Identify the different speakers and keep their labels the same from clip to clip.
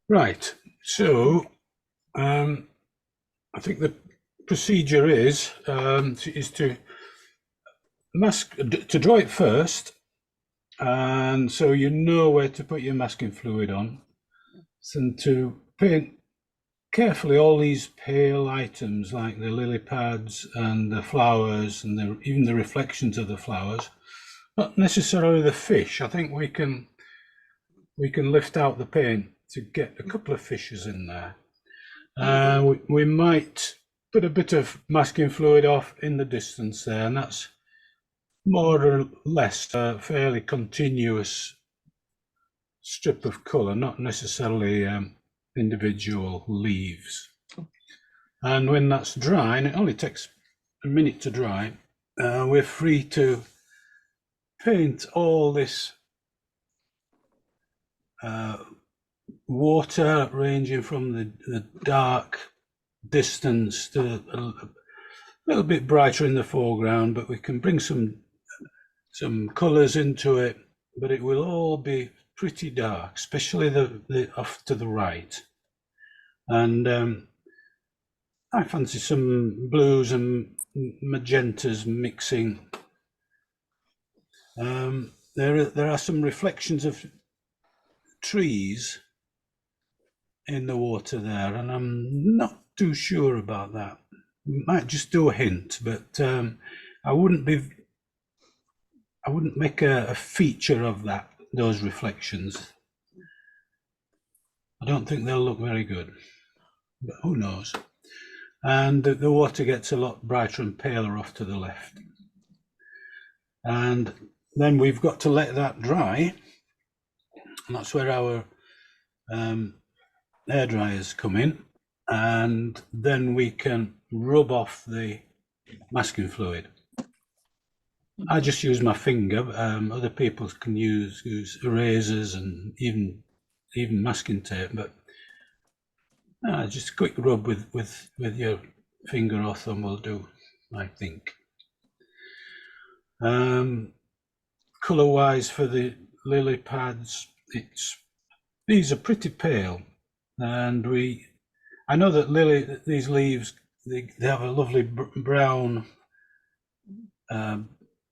Speaker 1: Right. So I think the procedure is to draw it first, and so you know where to put your masking fluid on, and to paint carefully all these pale items like the lily pads and the flowers and even the reflections of the flowers. Not necessarily the fish. I think we can lift out the paint to get a couple of fishes in there. We might put a bit of masking fluid off in the distance there, and that's more or less a fairly continuous strip of colour, not necessarily individual leaves. And when that's dry, and it only takes a minute to dry, we're free to paint all this water ranging from the dark distance to a little bit brighter in the foreground, but we can bring some colours into it, but it will all be pretty dark, especially the off to the right. And I fancy some blues and magentas mixing. There are some reflections of trees in the water there, and I'm not too sure about that. We might just do a hint, but I wouldn't make a feature of those reflections. I don't think they'll look very good, but who knows? And the water gets a lot brighter and paler off to the left. And then we've got to let that dry, and that's where our air dryers come in, and then we can rub off the masking fluid. I just use my finger. Other people can use erasers and even masking tape, but just a quick rub with your finger or thumb will do, I think. Colour wise for the lily pads, these are pretty pale, and I know that these leaves they have a lovely brown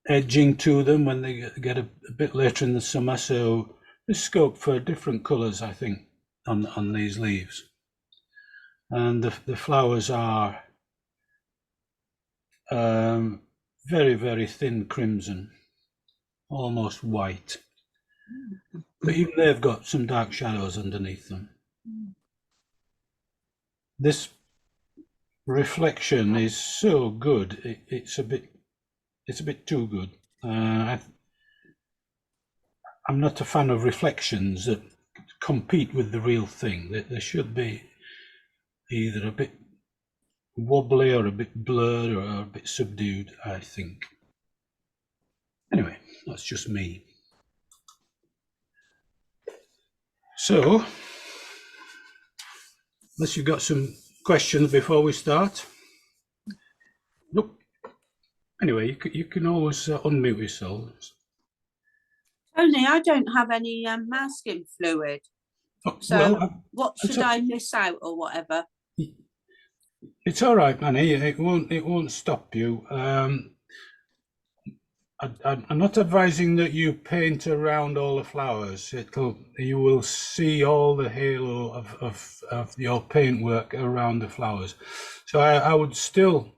Speaker 1: edging to them when they get a bit later in the summer, so there's scope for different colours, I think, on these leaves. And the flowers are very, very thin crimson, almost white, but even they've got some dark shadows underneath them. This reflection is so good, it's a bit too good. I'm not a fan of reflections that compete with the real thing. They should be either a bit wobbly or a bit blurred or a bit subdued, I think. Anyway, that's just me. So, unless you've got some questions before we start. Nope. Anyway, you can always unmute yourselves.
Speaker 2: Tony, I don't have any masking fluid.
Speaker 1: Oh,
Speaker 2: so
Speaker 1: well,
Speaker 2: what should I miss out or whatever?
Speaker 1: It's all right, Manny. It won't stop you. I'm not advising that you paint around all the flowers. You will see all the halo of your paintwork around the flowers. So I would still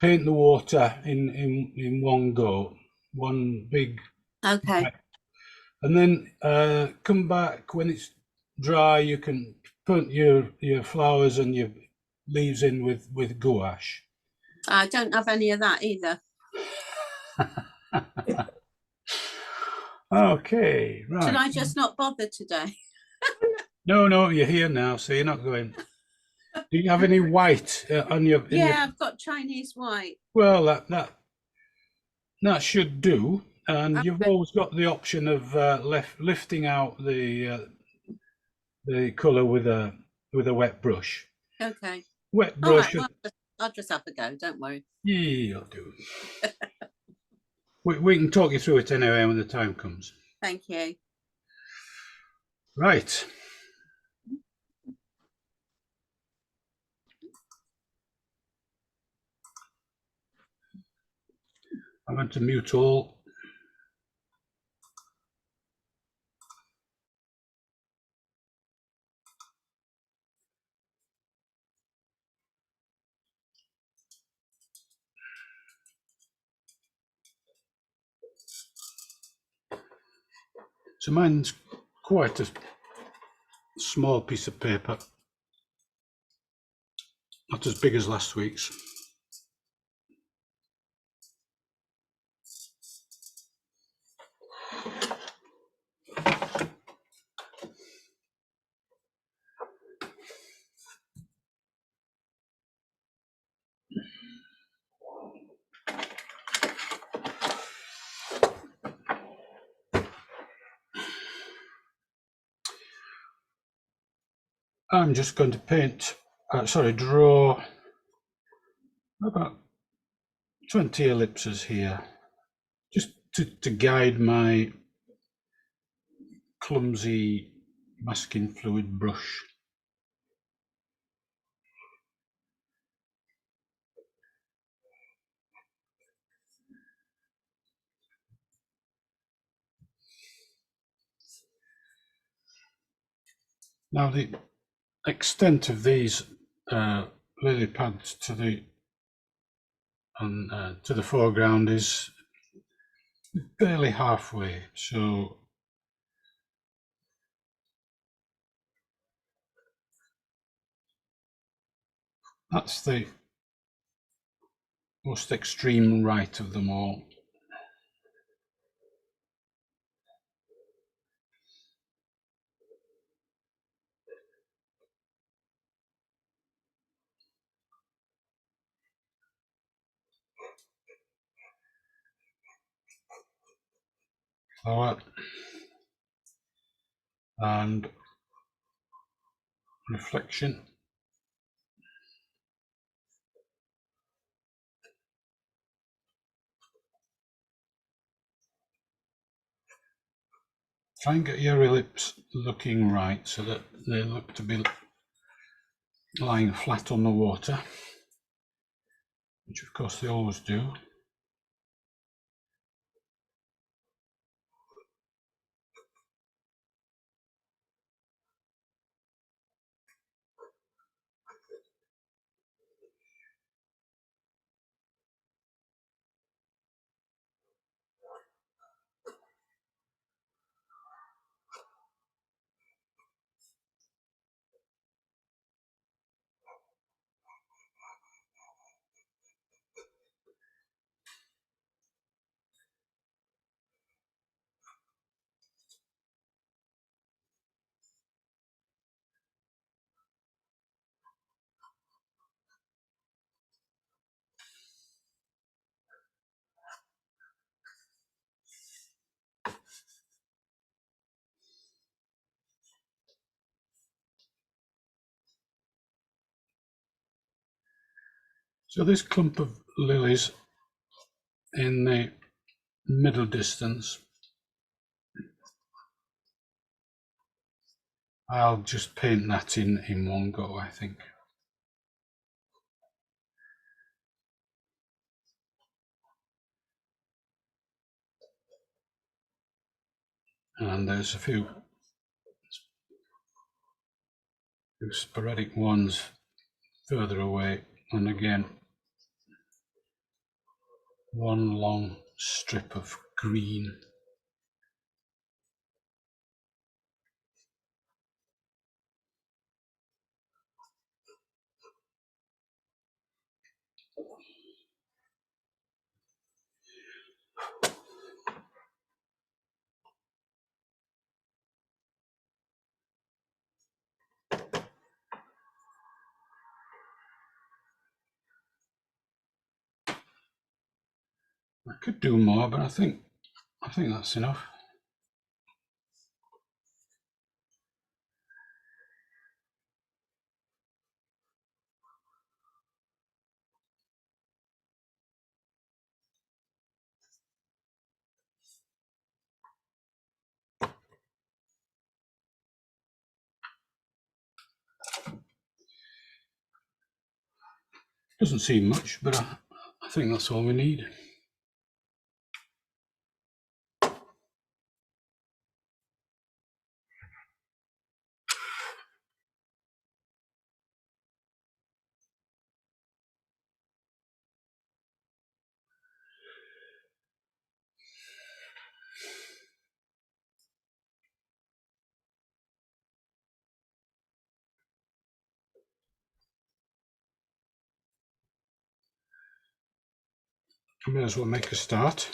Speaker 1: paint the water in one go, one big.
Speaker 2: Okay.
Speaker 1: And then come back when it's dry. You can put your flowers and your leaves in with gouache.
Speaker 2: I don't have any of that either.
Speaker 1: Okay, right.
Speaker 2: Should I just not bother today?
Speaker 1: No, you're here now, so you're not going. Do you have any white on your?
Speaker 2: I've got Chinese white.
Speaker 1: Well, that should do, and you've always got the option of lifting out the colour with a wet brush.
Speaker 2: Okay.
Speaker 1: Wet brush.
Speaker 2: All right, well, I'll just have a go. Don't worry.
Speaker 1: Yeah, you'll do. We can talk you through it anyway when the time comes.
Speaker 2: Thank you.
Speaker 1: Right. going to mute all. So mine's quite a small piece of paper, not as big as last week's. I'm just going to draw about 20 ellipses here, just to guide my clumsy masking fluid brush. Now the extent of these lily pads to the foreground is barely halfway, so that's the most extreme right of them all. Flower and reflection. Try and get your ellipse looking right so that they look to be lying flat on the water, which of course they always do. So this clump of lilies in the middle distance, I'll just paint that in one go, I think. And there's a few sporadic ones further away, and again one long strip of green. I could do more, but I think that's enough. Doesn't seem much, but I think that's all we need. I may as well make a start.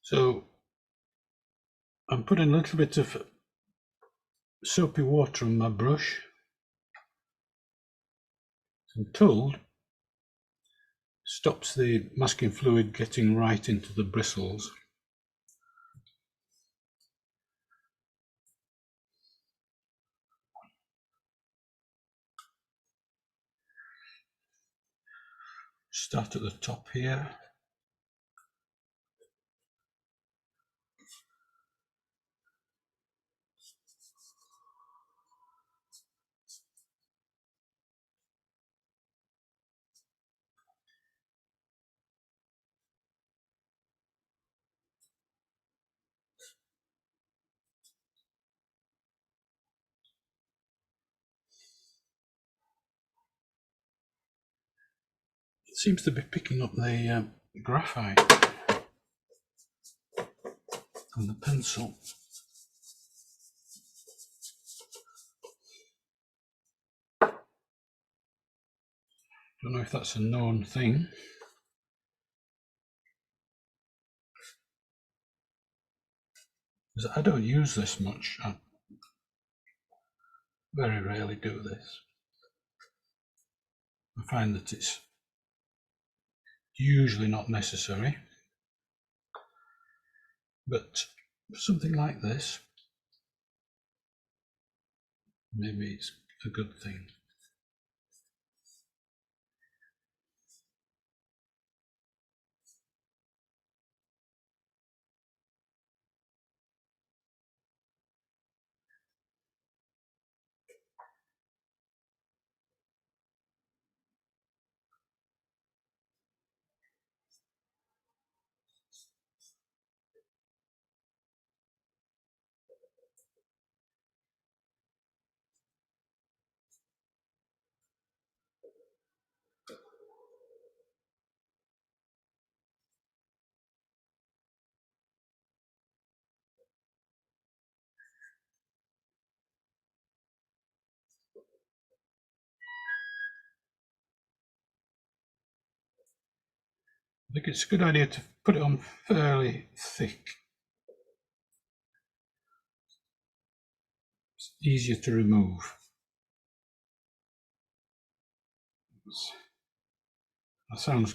Speaker 1: So I'm putting a little bit of soapy water on my brush. I'm told stops the masking fluid getting right into the bristles. Start at the top here. It seems to be picking up the graphite on the pencil. Don't know if that's a known thing. I don't use this much. I very rarely do this. I find that it's usually not necessary, but for something like this, maybe it's a good thing. I think it's a good idea to put it on fairly thick. It's easier to remove. That sounds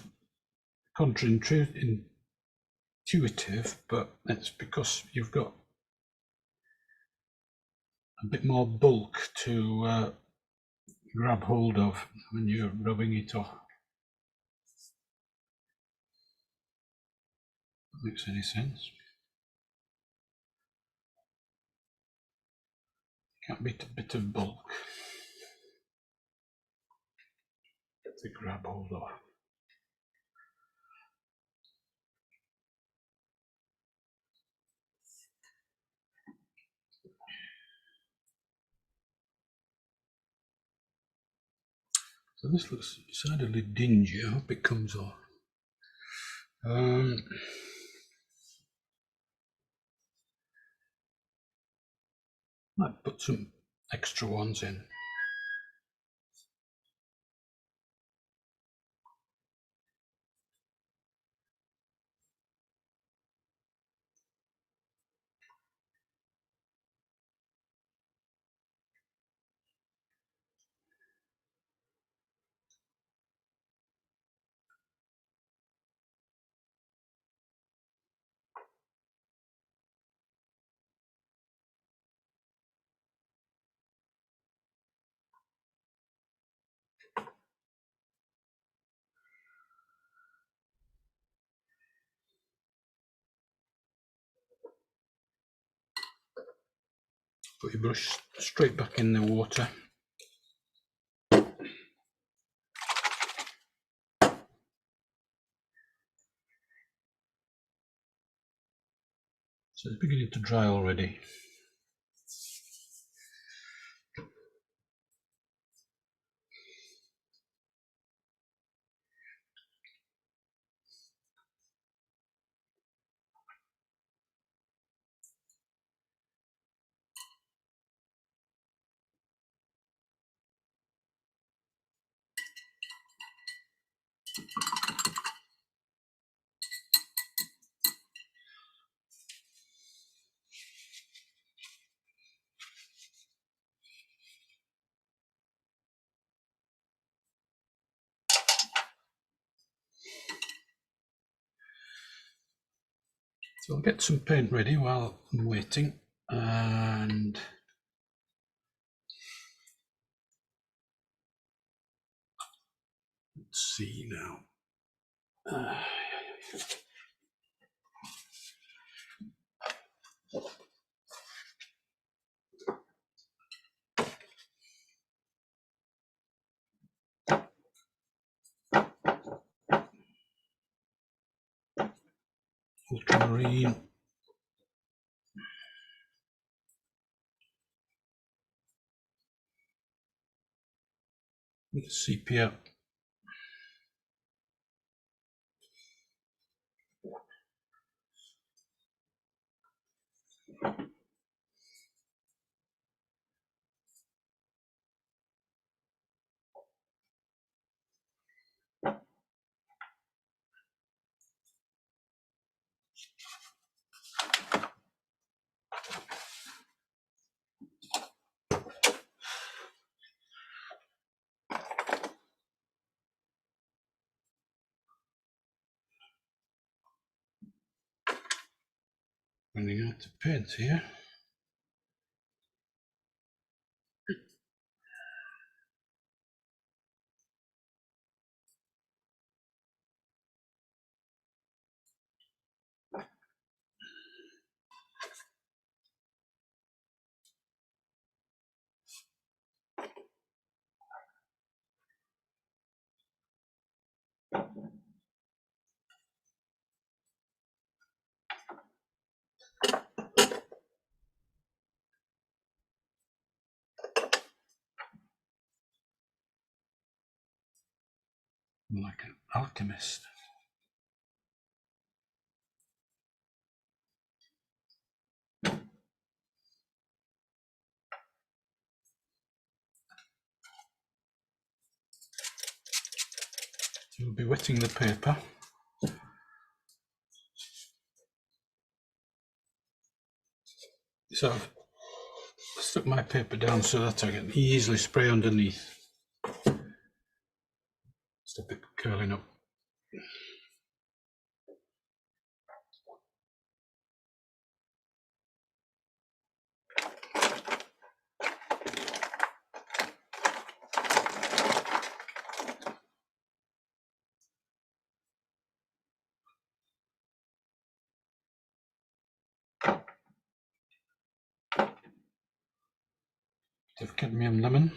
Speaker 1: counterintuitive, but it's because you've got a bit more bulk to grab hold of when you're rubbing it off. That makes any sense. Can't beat a bit of bulk to grab hold of. So this looks decidedly dingy. I hope it comes off. Might put some extra ones in. Put your brush straight back in the water. So it's beginning to dry already. So I'll get some paint ready while I'm waiting, and let's see now. Ultramarine. Sepia. Running out of paint here. Like an alchemist. So we'll be wetting the paper. So I've stuck my paper down so that I can easily spray underneath. Stop it curling up. Bit of cadmium lemon.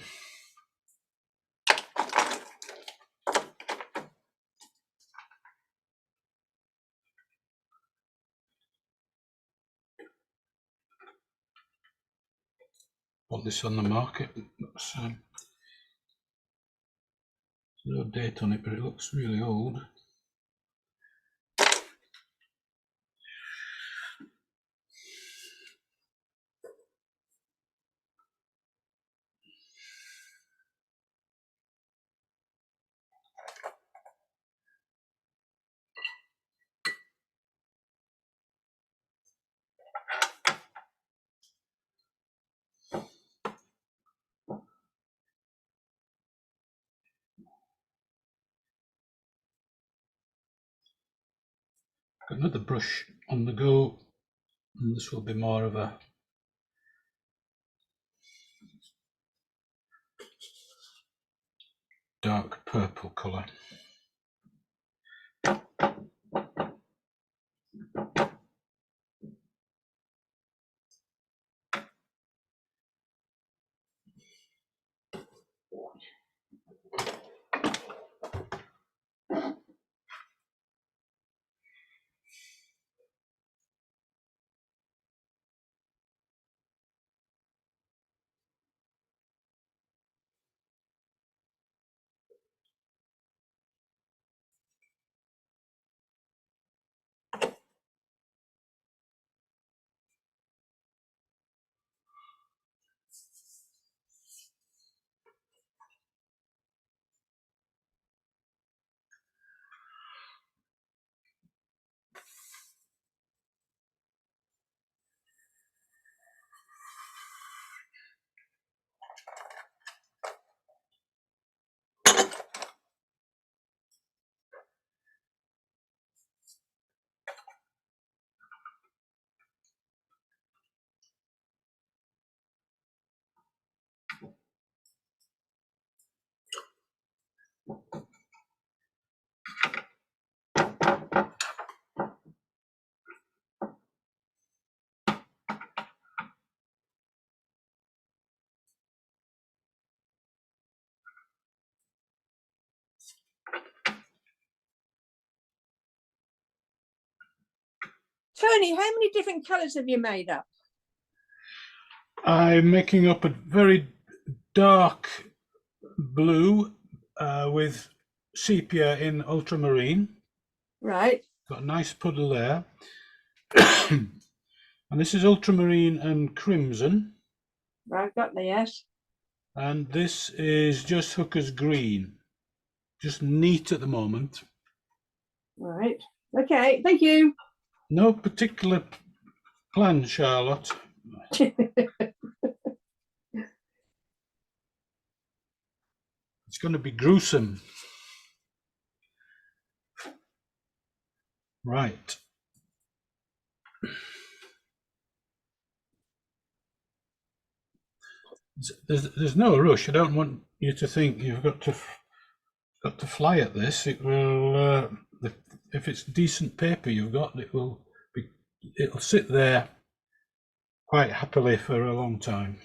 Speaker 1: Bought this on the market. There's no date on it, but it looks really old. Got another brush on the go, and this will be more of a dark purple colour.
Speaker 3: Tony, how many different colours have you made up?
Speaker 1: I'm making up a very dark blue with sepia in ultramarine.
Speaker 3: Right.
Speaker 1: Got a nice puddle there. And this is ultramarine and crimson.
Speaker 3: Right, got the yes.
Speaker 1: And this is just Hooker's green. Just neat at the moment.
Speaker 3: Right. Okay, thank you.
Speaker 1: No particular plan, Charlotte. It's going to be gruesome. Right. There's no rush. I don't want you to think you've got to fly at this. It will, if it's decent paper you've got, it'll sit there quite happily for a long time.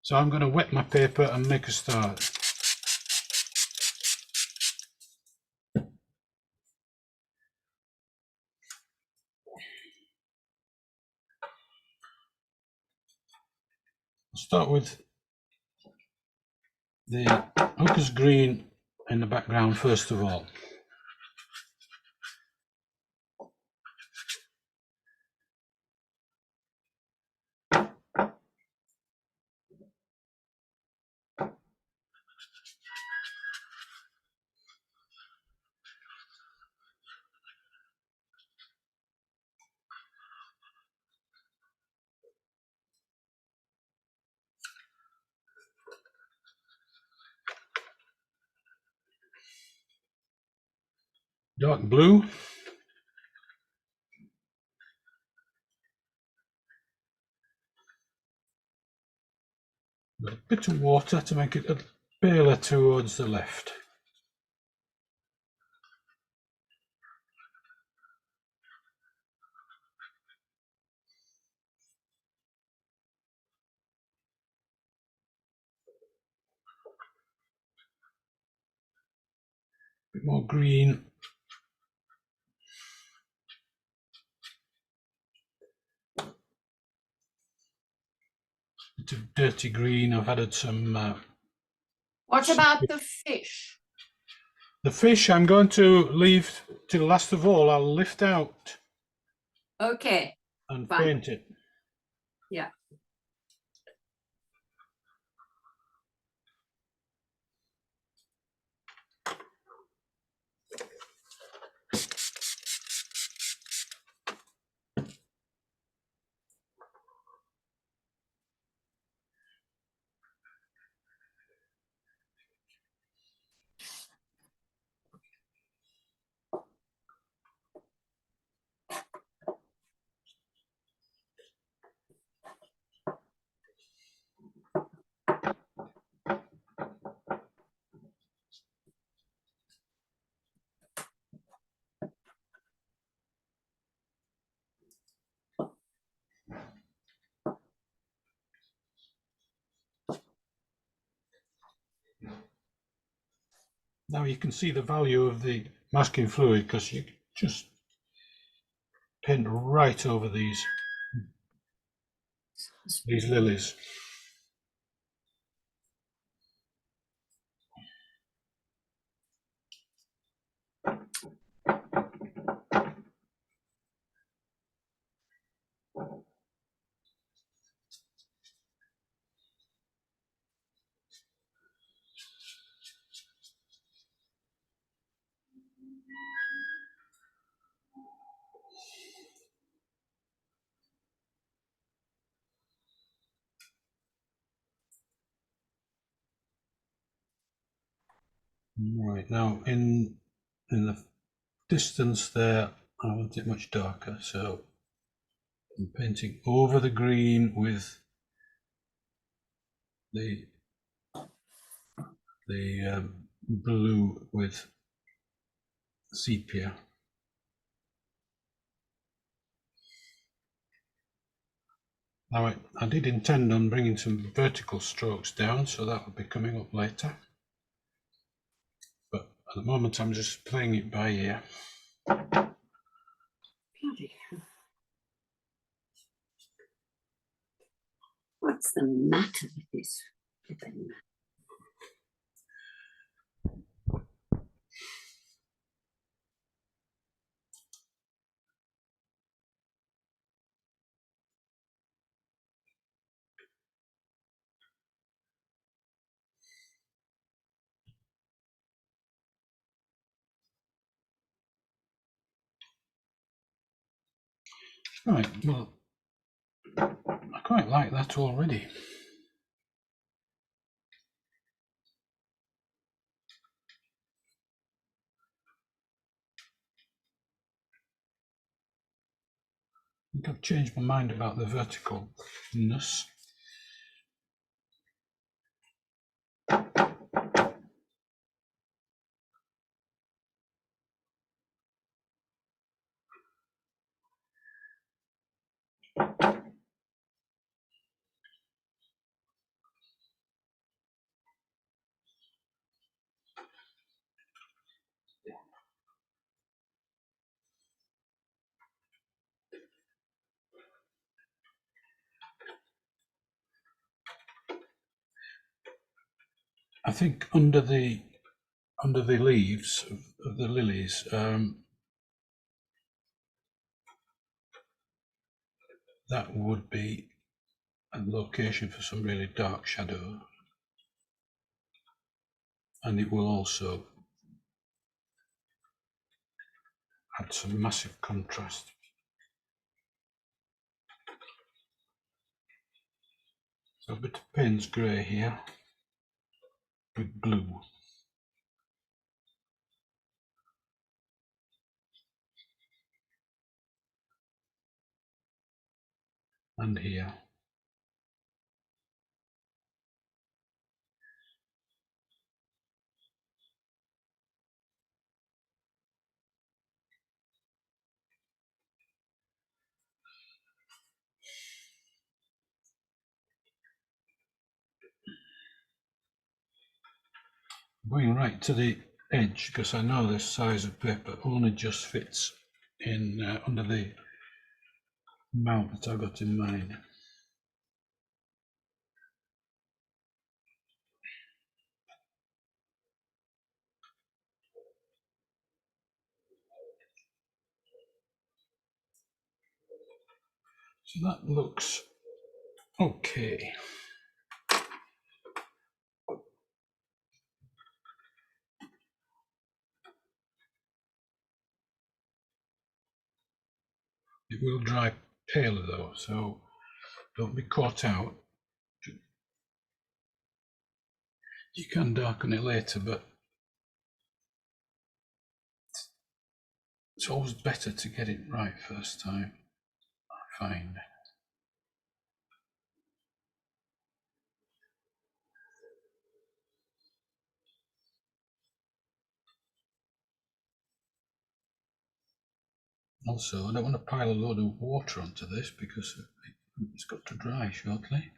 Speaker 1: So I'm going to wet my paper and make a start. I'll start with the Hooker's green in the background first of all. Dark blue. A bit of water to make it a paler towards the left. A bit more green. Bit of dirty green. I've added some.
Speaker 4: What about the fish?
Speaker 1: The fish I'm going to leave till last of all. I'll lift out
Speaker 4: Okay,
Speaker 1: and
Speaker 4: fine.
Speaker 1: paint it.
Speaker 4: Yeah.
Speaker 1: Now you can see the value of the masking fluid because you just paint right over these lilies. Right, now in the distance there, I want it much darker, so I'm painting over the green with the blue with sepia. Now I did intend on bringing some vertical strokes down, so that will be coming up later. But At the moment, I'm just playing it by ear.
Speaker 4: Bloody hell. What's the matter with this flipping map?
Speaker 1: Right, well, I quite like that already. I think I've changed my mind about the verticalness. I think under the leaves of the lilies, that would be a location for some really dark shadow, and it will also add some massive contrast. So a bit of Payne's grey here with blue. And here. Going right to the edge because I know this size of paper only just fits in under the amount that I got in mind. So that looks okay. It will dry paler though, so don't be caught out. You can darken it later, but it's always better to get it right first time, I find. Also, I don't want to pile a load of water onto this because it's got to dry shortly.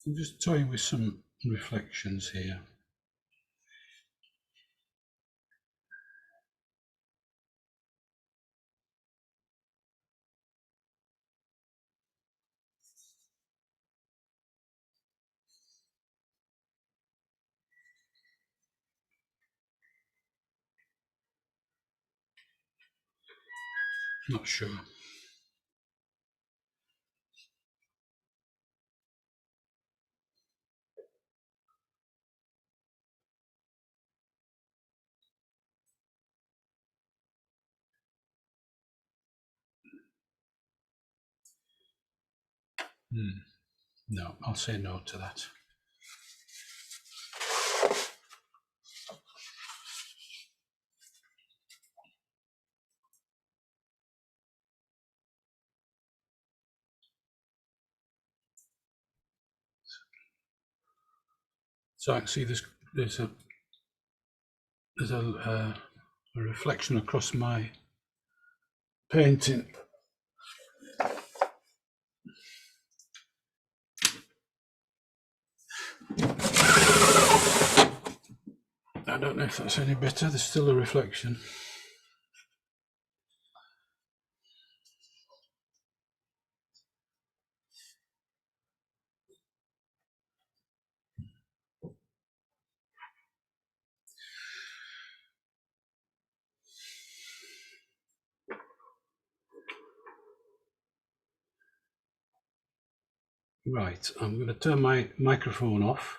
Speaker 1: I'm just toying with some reflections here. Not sure. No, I'll say no to that. So I can see there's a reflection across my painting. I don't know if that's any better. There's still a reflection. Right, I'm going to turn my microphone off.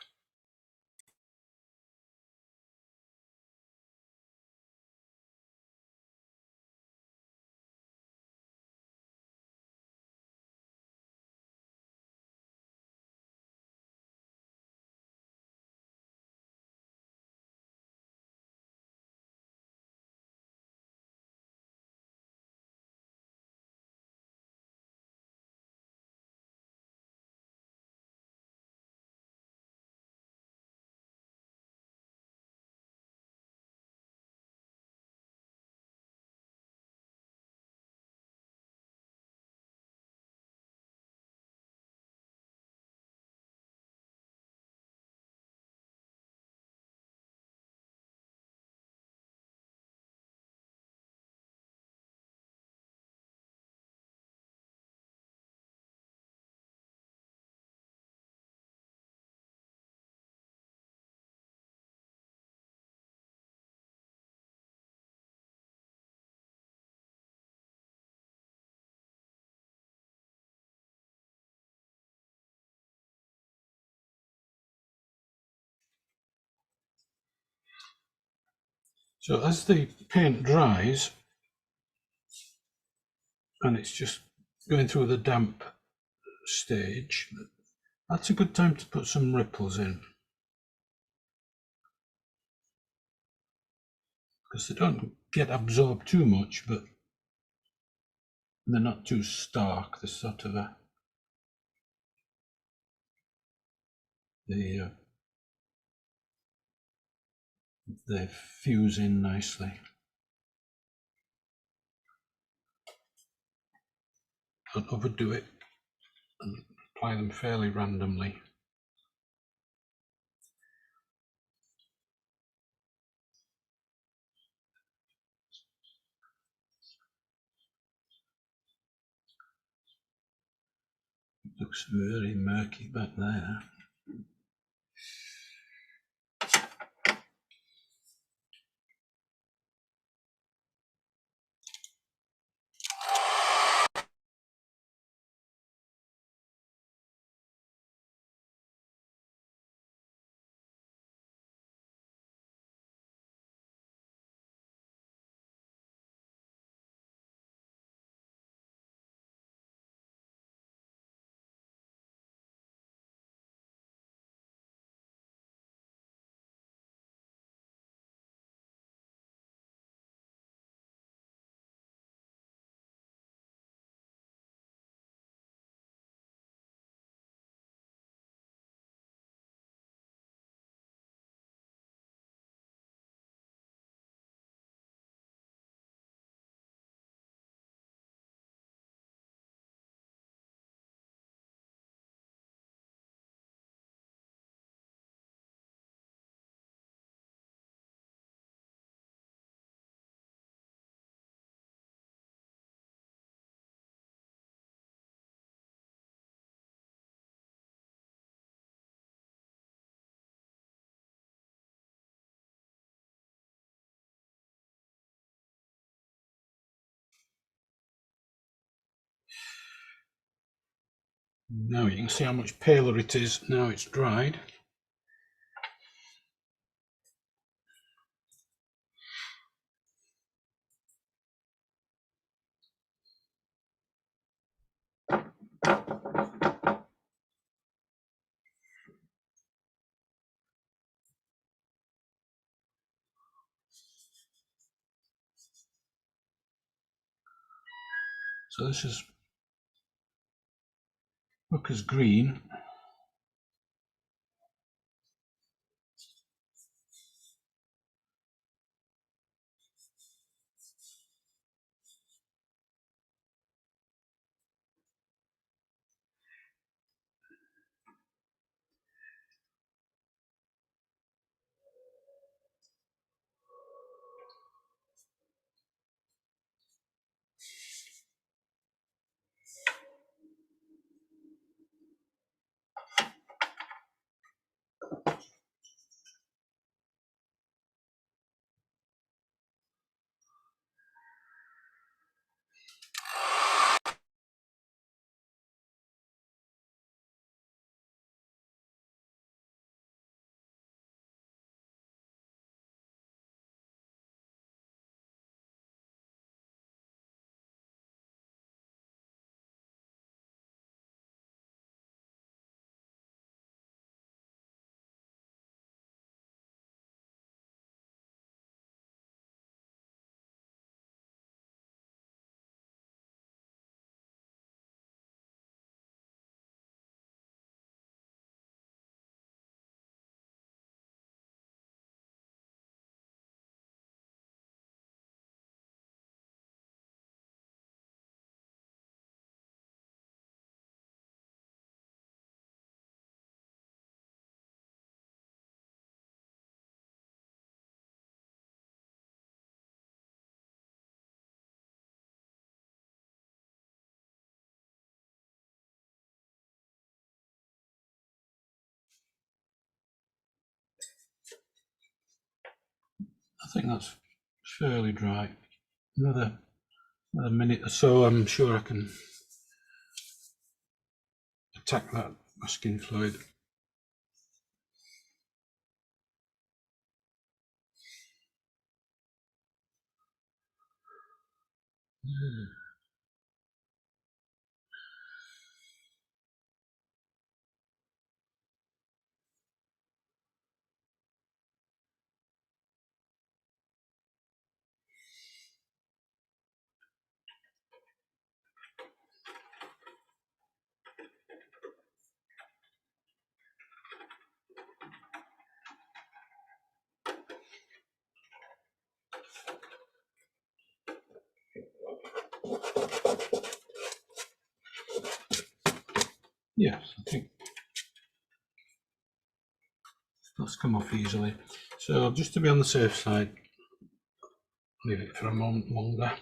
Speaker 1: So as the paint dries, and it's just going through the damp stage, that's a good time to put some ripples in, because they don't get absorbed too much, but they're not too stark. There's sort of they fuse in nicely. Don't overdo it, and apply them fairly randomly. Looks very murky back there. Now you can see how much paler it is now it's dried. So this is Booker's green. I think that's fairly dry. Another minute or so, I'm sure I can attack that masking fluid. Yes, I think that's come off easily. So just to be on the safe side, leave it for a moment longer.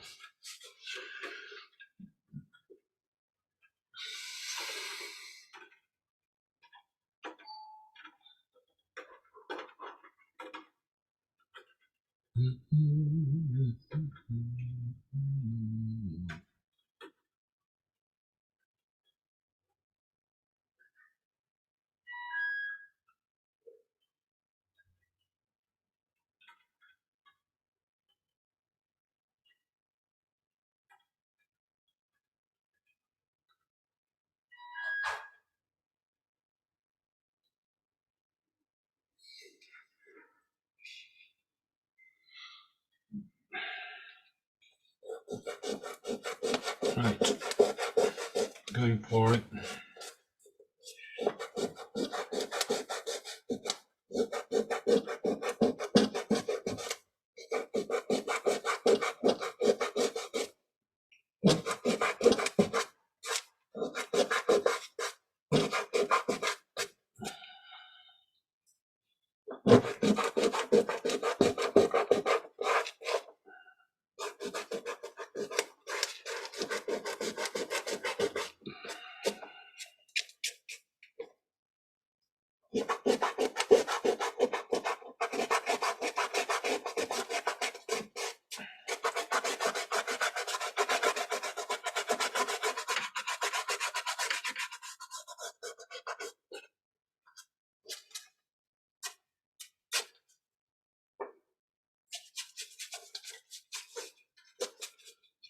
Speaker 1: Right, going for it.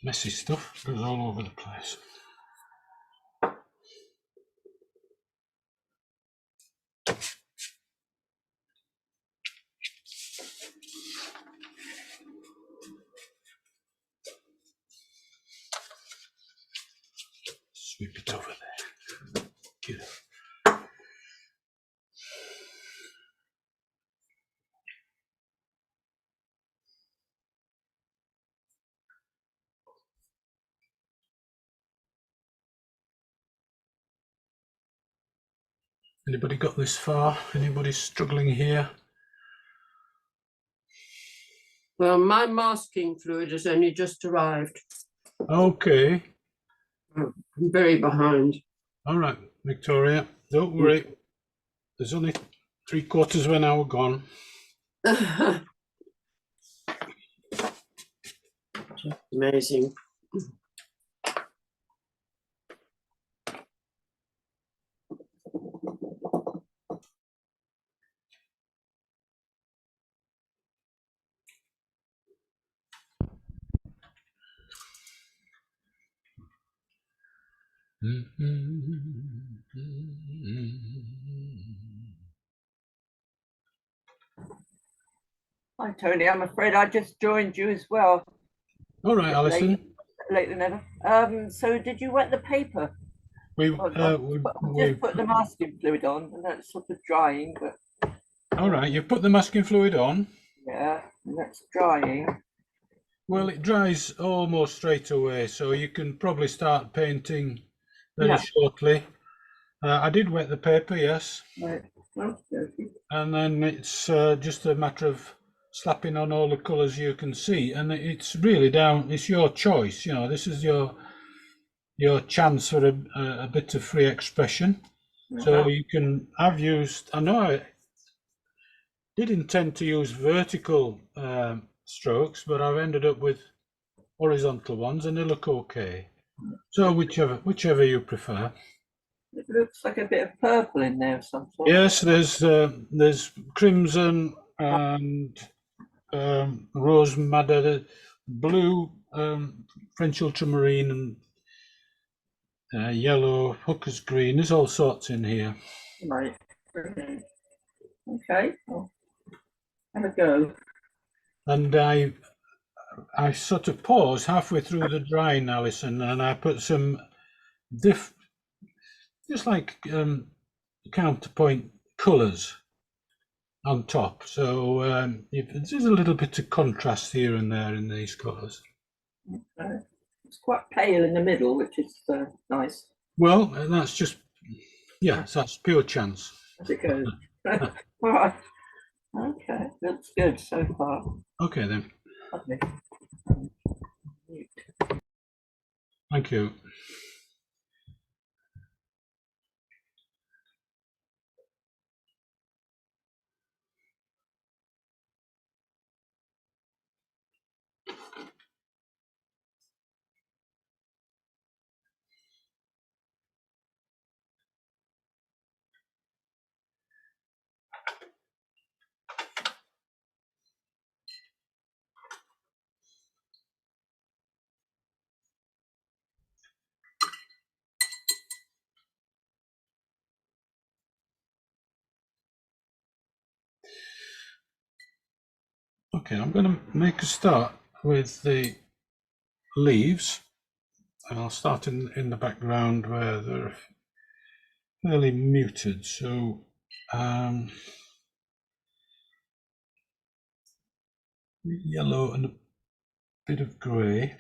Speaker 1: messy stuff goes all over the place. Sweep it over there. Get it. Anybody got this far? Anybody struggling here?
Speaker 5: Well, my masking fluid has only just arrived.
Speaker 1: Okay.
Speaker 5: I'm very behind.
Speaker 1: All right, Victoria, don't worry. There's only 3/4 of an hour gone.
Speaker 5: Amazing.
Speaker 3: Hi, Tony. I'm afraid I just joined you as well.
Speaker 1: All right, Alison.
Speaker 3: Later than ever. So did you wet the paper?
Speaker 1: We
Speaker 3: Just put the masking fluid on, and that's sort of drying. But
Speaker 1: all right. You've put the masking fluid on.
Speaker 3: yeah, and that's drying.
Speaker 1: Well, it dries almost straight away, so you can probably start painting very shortly. I did wet the paper, yes,
Speaker 3: Right. Okay.
Speaker 1: and then it's just a matter of slapping on all the colours you can see, and it's really down. It's your choice, you know. This is your chance for a bit of free expression. So you can. I've used. I know I did intend to use vertical strokes, but I've ended up with horizontal ones, and they look okay. So whichever you prefer.
Speaker 3: It looks like a bit of purple in there of some sort.
Speaker 1: Yes, there's crimson and rose madder, blue, French ultramarine, and yellow, hooker's green. There's all sorts in here.
Speaker 3: Right. Brilliant. Okay. Well, have a go.
Speaker 1: And I sort of paused halfway through the drying, Alison, and I put some just like counterpoint colours on top. So there's a little bit of contrast here and there in these colours.
Speaker 3: Okay. It's quite pale in the middle, which is nice.
Speaker 1: Well, that's just, yes, that's pure chance.
Speaker 3: As it goes. All right. Okay. Looks good so far.
Speaker 1: Okay then.
Speaker 3: Lovely.
Speaker 1: Thank you. Okay, I'm going to make a start with the leaves, and I'll start in the background where they're fairly muted. So yellow and a bit of grey.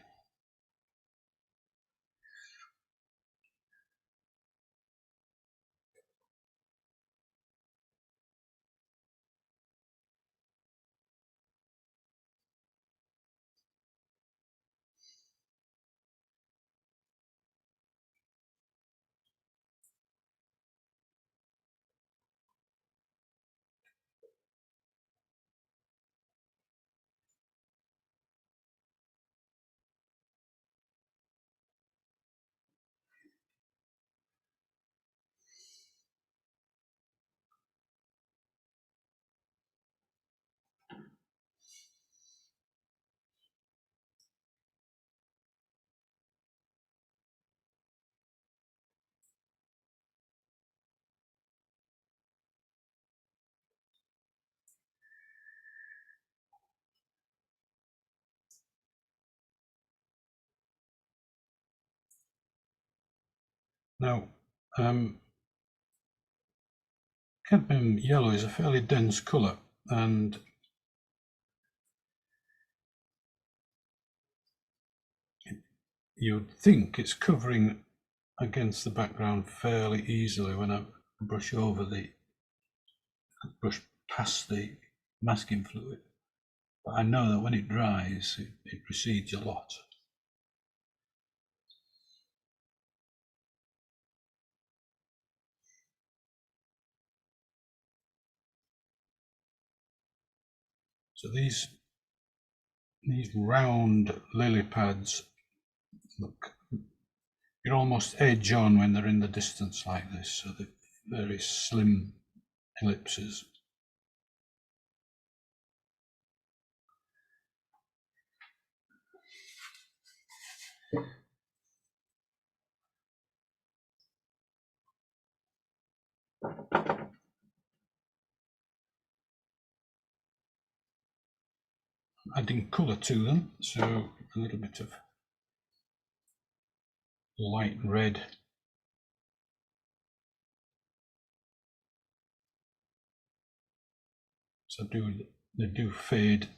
Speaker 1: Now, cadmium yellow is a fairly dense colour, and you'd think it's covering against the background fairly easily when I brush past the masking fluid. But I know that when it dries, it recedes a lot. So these round lily pads, look, you're almost edge on when they're in the distance like this, so they're very slim ellipses. Adding colour to them, so a little bit of light red. So they do fade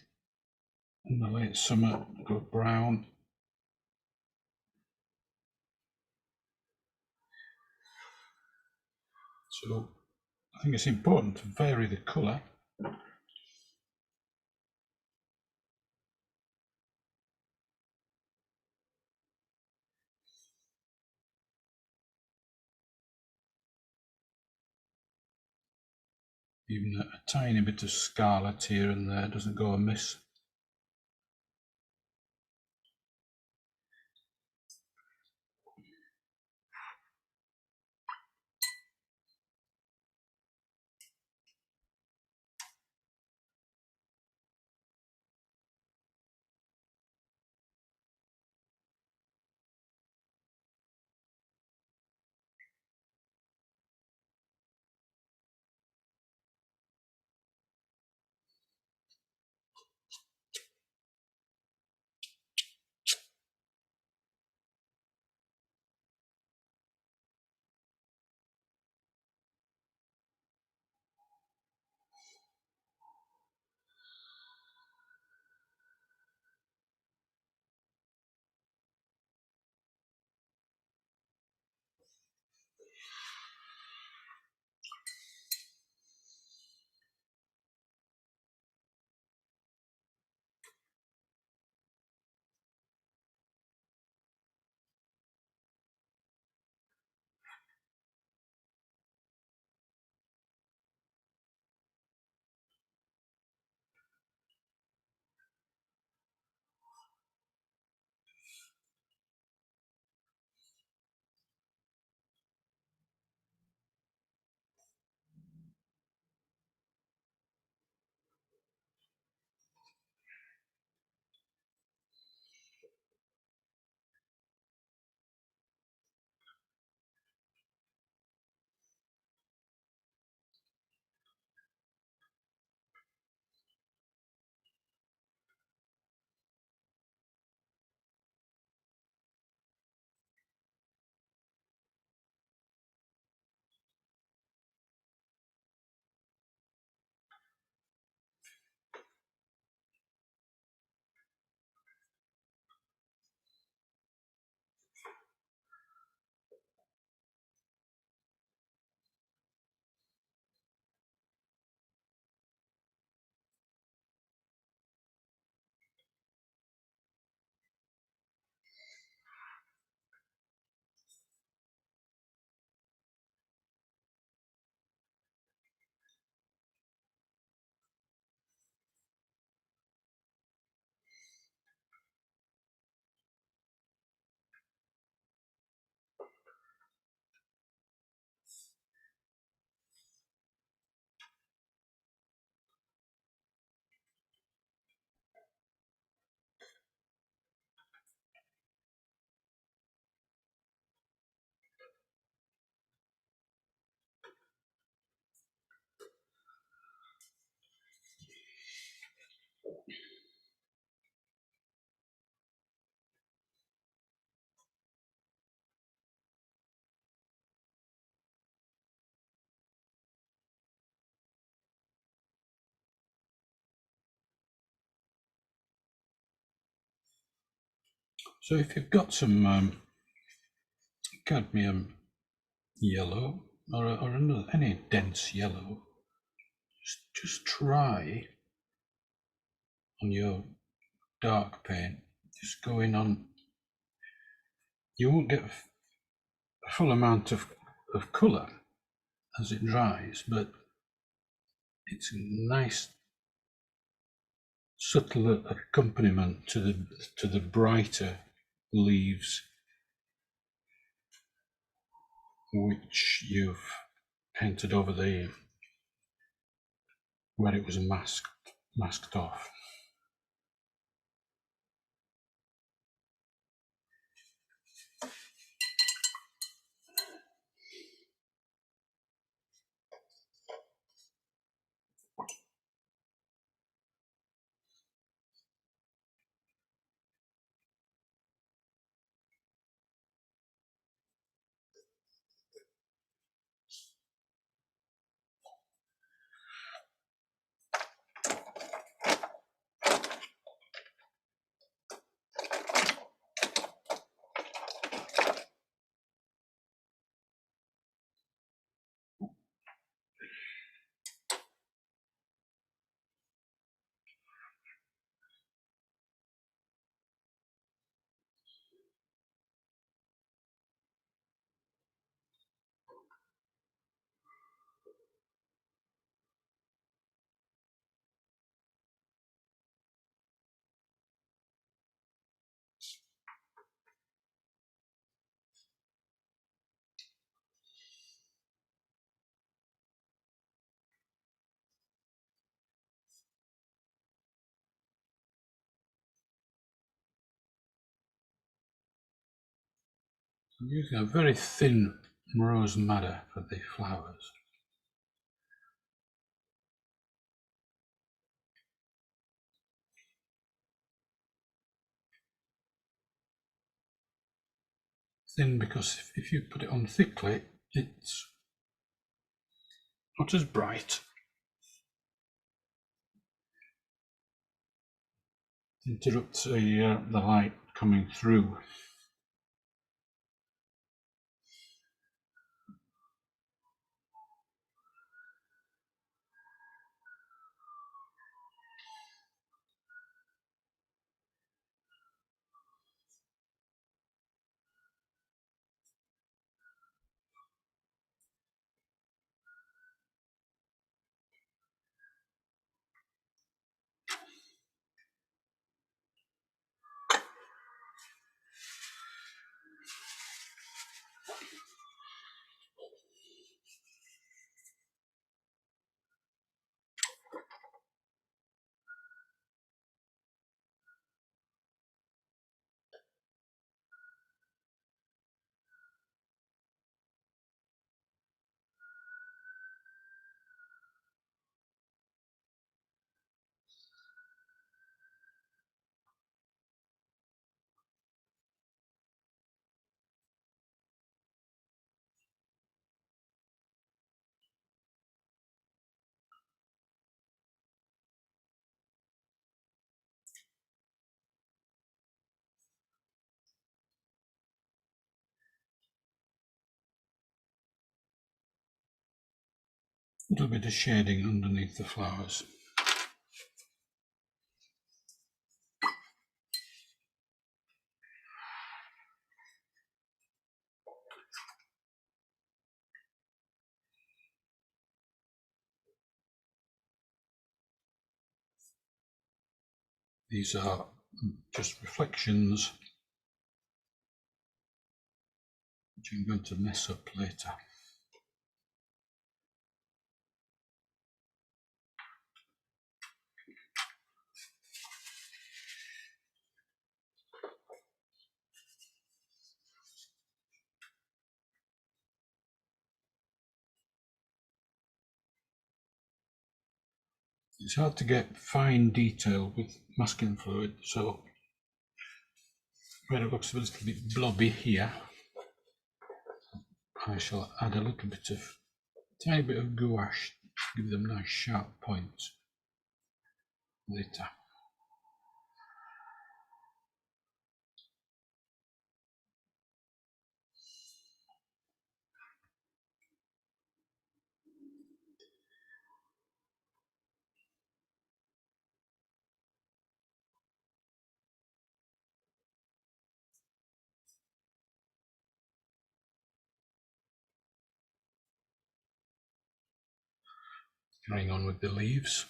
Speaker 1: in the late summer, go brown. So I think it's important to vary the colour. Even a tiny bit of scarlet here and there doesn't go amiss. So if you've got some cadmium yellow or another, any dense yellow, just try on your dark paint, just going on. You won't get a full amount of colour as it dries, but it's a nice subtle accompaniment to the brighter leaves which you've painted over the where it was masked off. I'm using a very thin rose madder for the flowers. Thin because if you put it on thickly, it's not as bright. It interrupts the light coming through. A little bit of shading underneath the flowers. These are just reflections which I'm going to mess up later. It's hard to get fine detail with masking fluid, so where it looks a little bit blobby here, I shall add a little bit of, tiny bit of gouache to give them nice sharp points later. Carrying on with the leaves.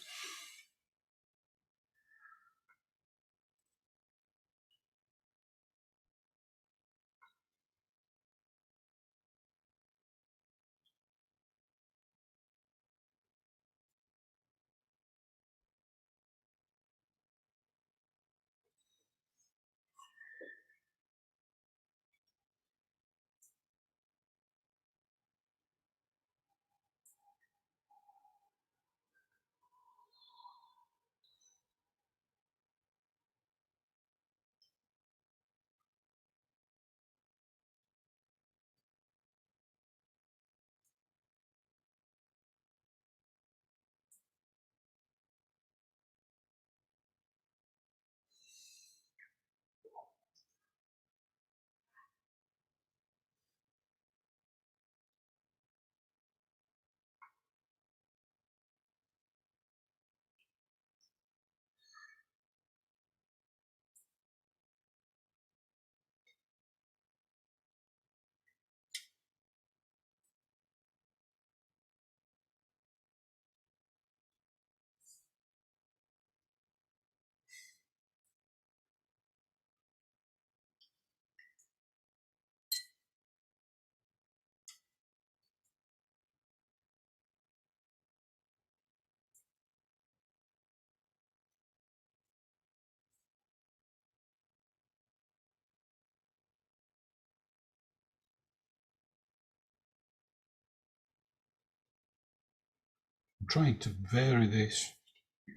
Speaker 1: I'm trying to vary this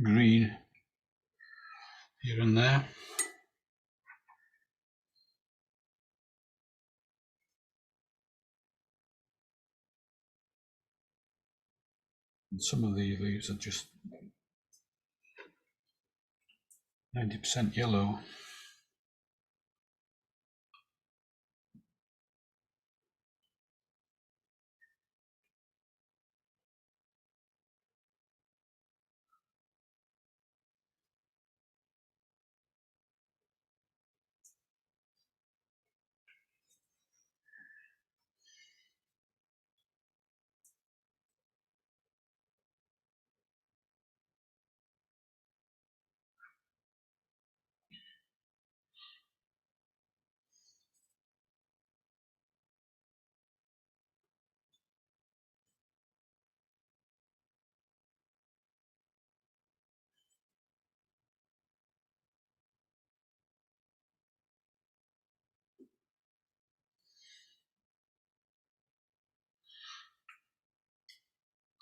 Speaker 1: green here and there. And some of the leaves are just 90% yellow.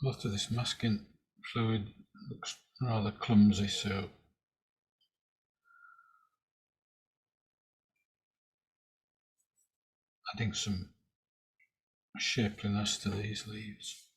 Speaker 1: Most of this masking fluid looks rather clumsy, so adding some shapeliness to these leaves.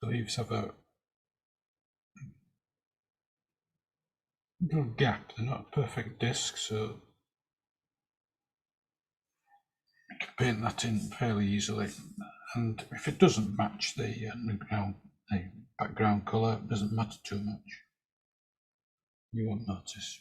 Speaker 1: The leaves have a little gap. They're not a perfect disc, so you can paint that in fairly easily. And if it doesn't match the background colour, it doesn't matter too much. You won't notice.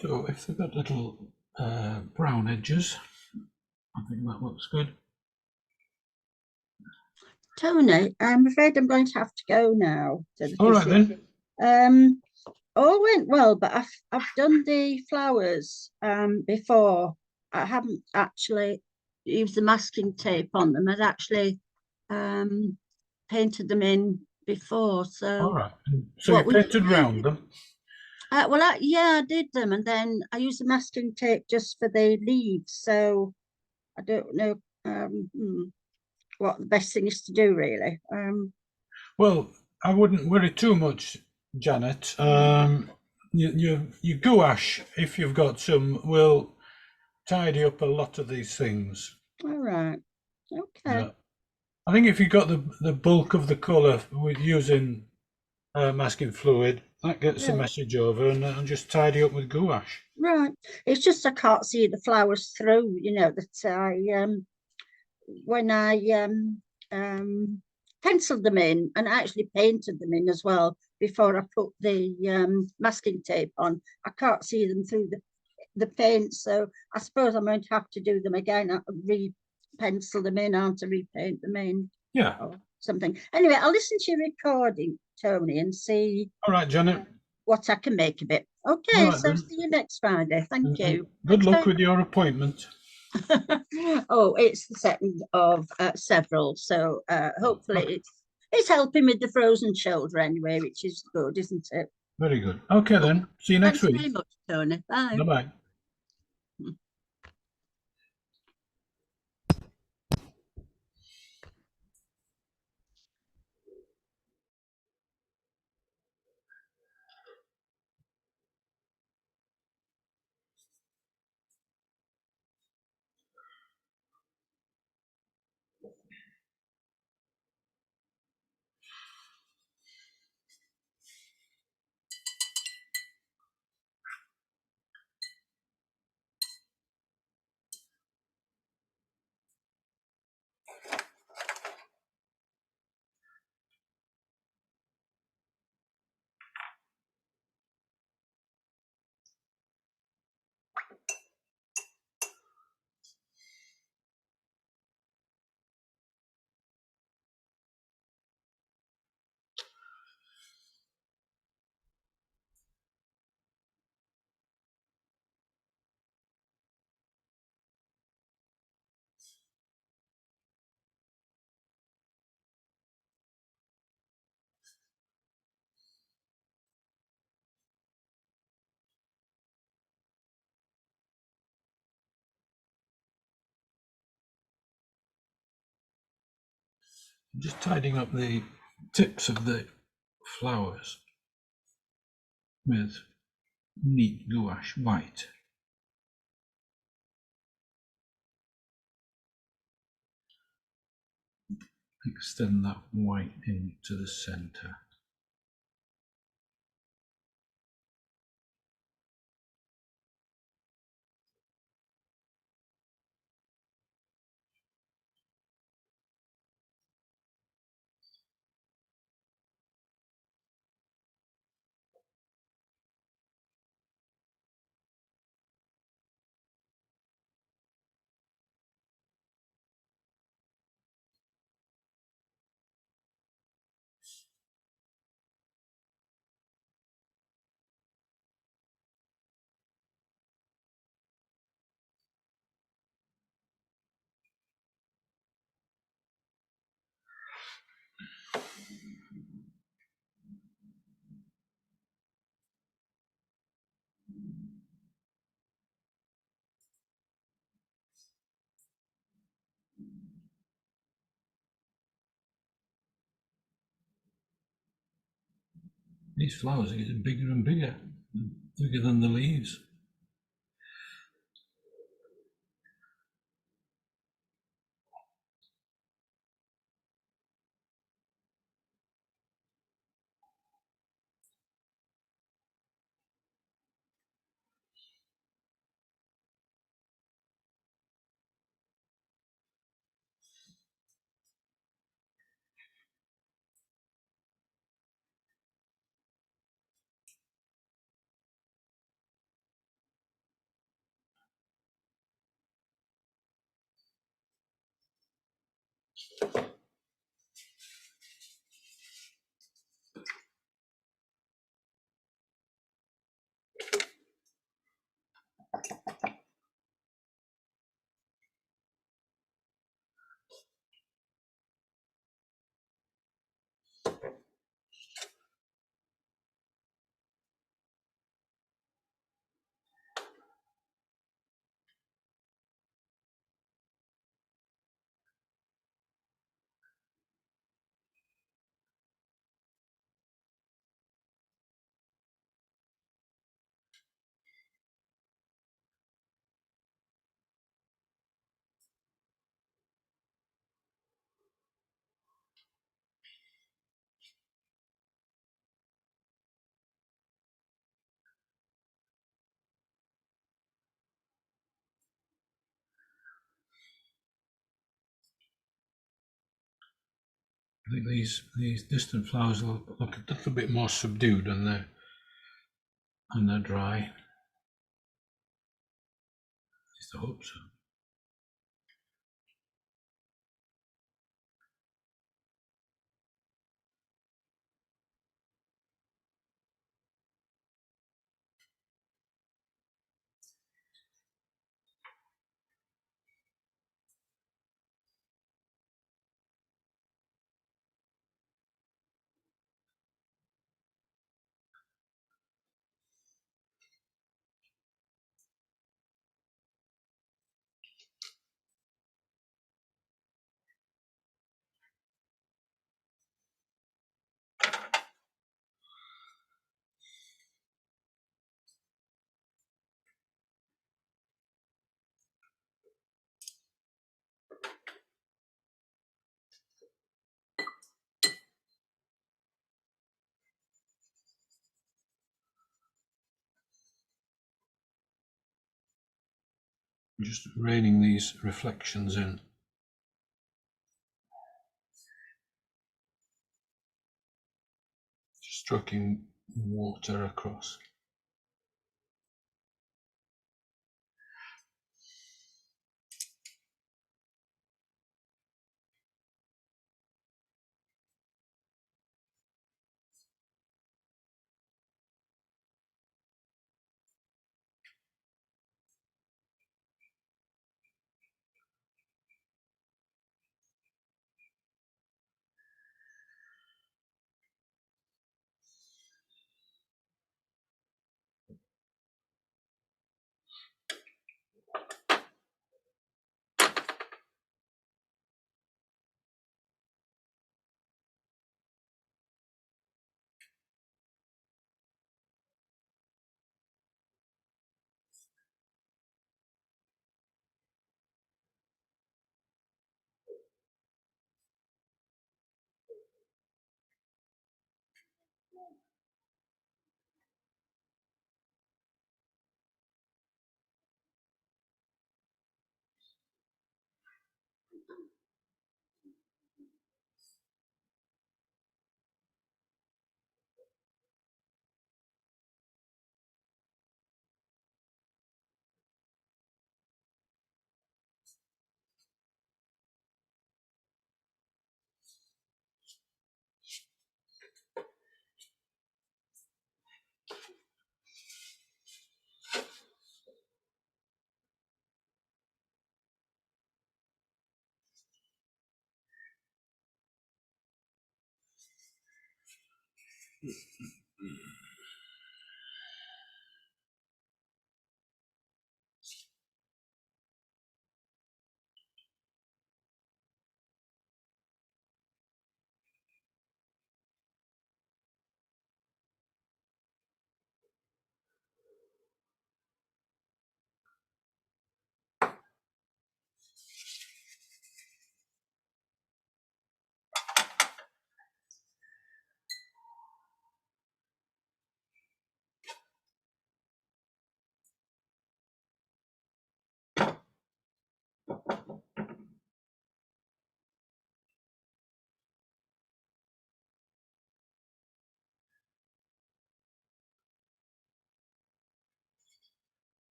Speaker 1: So if they've got little brown edges, I think that looks good.
Speaker 4: Tony, I'm afraid I'm going to have to go now to the
Speaker 1: All right
Speaker 4: physio.
Speaker 1: then.
Speaker 4: All went well, but I've done the flowers before. I haven't actually used the masking tape on them. I'd actually painted them in before. So
Speaker 1: All right. So you
Speaker 4: what would you
Speaker 1: painted round them.
Speaker 4: yeah, I did them, and then I used the masking tape just for the leaves. So I don't know what the best thing is to do, really.
Speaker 1: Well, I wouldn't worry too much, Janet. Your gouache, if you've got some, will tidy up a lot of these things.
Speaker 4: All right. Okay.
Speaker 1: Yeah. I think if you got the bulk of the colour with using masking fluid, that gets the
Speaker 4: Yeah.
Speaker 1: message over, and just tidy up with gouache.
Speaker 4: Right. It's just I can't see the flowers through, that I when I penciled them in and actually painted them in as well before I put the masking tape on. I can't see them through the paint, so I suppose I'm going to have to do them again. Re-pencil them in, and to repaint them in
Speaker 1: Yeah.
Speaker 4: or something. Anyway, I'll listen to your recording, Tony, and see
Speaker 1: All right, Janet.
Speaker 4: what I can make of it.
Speaker 1: All
Speaker 4: Okay,
Speaker 1: right
Speaker 4: so
Speaker 1: then.
Speaker 4: see you next Friday. Thank you.
Speaker 1: Good
Speaker 4: Thanks
Speaker 1: luck
Speaker 4: very
Speaker 1: with your appointment.
Speaker 4: Oh, it's the second of several, so hopefully it's helping with the frozen shoulder anyway, which is good, isn't it?
Speaker 1: Very good. Okay then. See you next
Speaker 4: Thanks very
Speaker 1: week.
Speaker 4: much, Tony. Bye.
Speaker 1: Bye-bye. Just tidying up the tips of the flowers with neat gouache white. Extend that white into the center. These flowers are getting bigger and bigger than the leaves. I think these distant flowers will look a little bit more subdued when they're dry. At least I hope so. Just reining these reflections in. Stroking water across.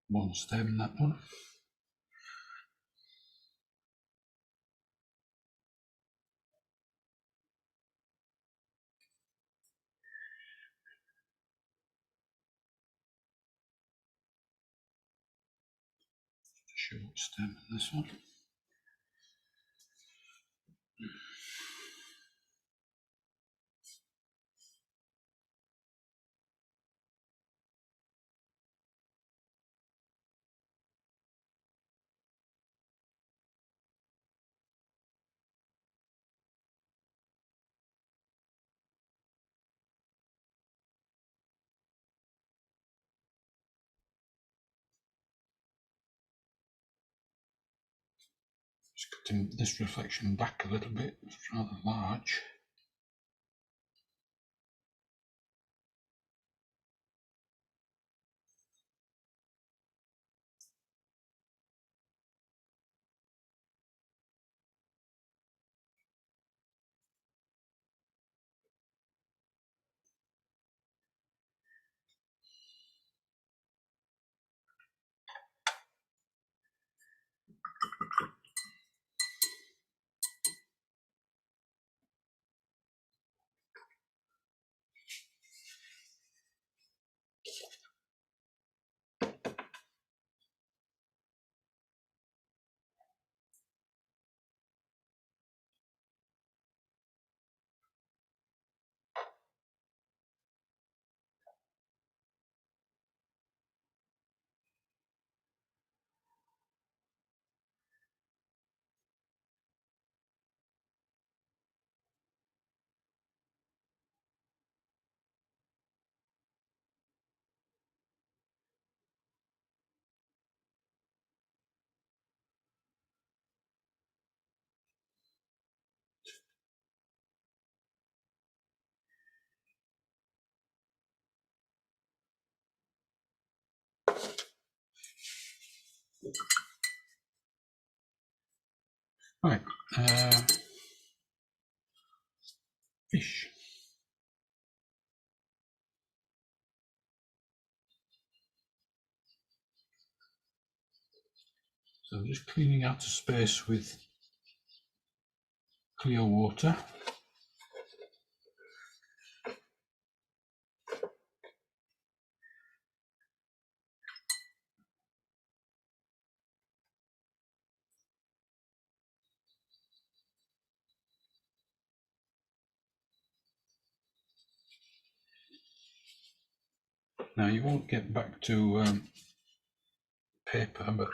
Speaker 1: One stem, that one. Short stem in this one. Just cutting this reflection back a little bit, it's rather large. Right, fish. So just cleaning out a space with clear water. Now you won't get back to paper, but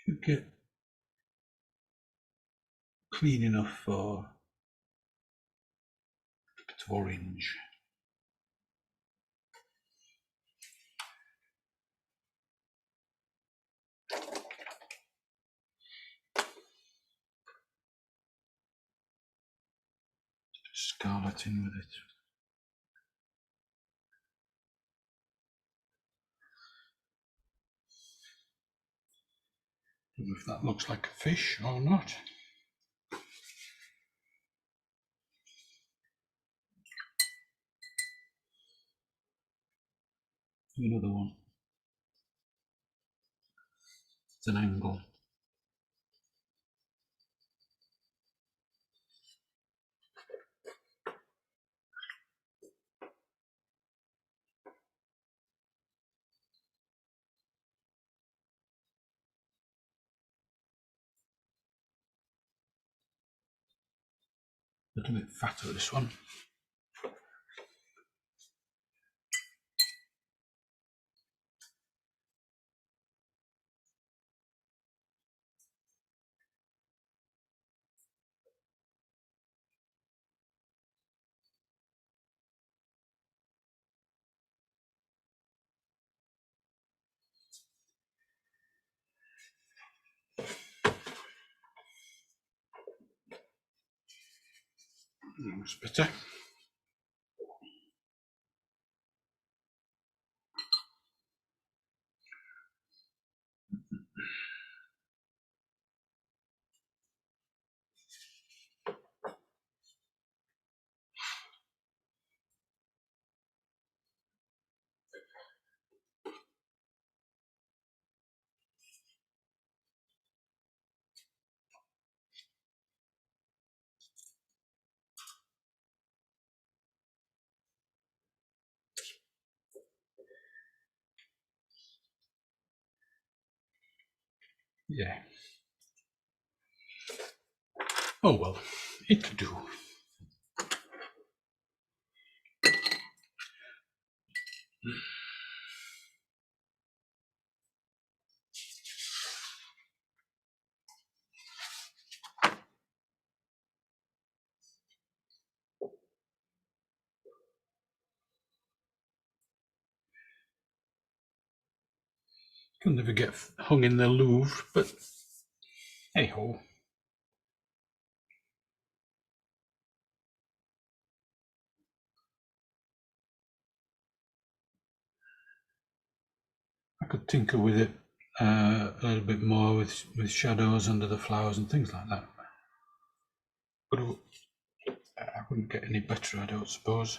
Speaker 1: you get clean enough for a bit of orange. Scarlet in with it. Don't know if that looks like a fish or not. Another one. It's an angle. A little bit fatter, this one. That's better. Yeah. Oh well, it'll do. Can never get hung in the Louvre, but hey ho. I could tinker with it a little bit more with shadows under the flowers and things like that. But I wouldn't get any better, I don't suppose.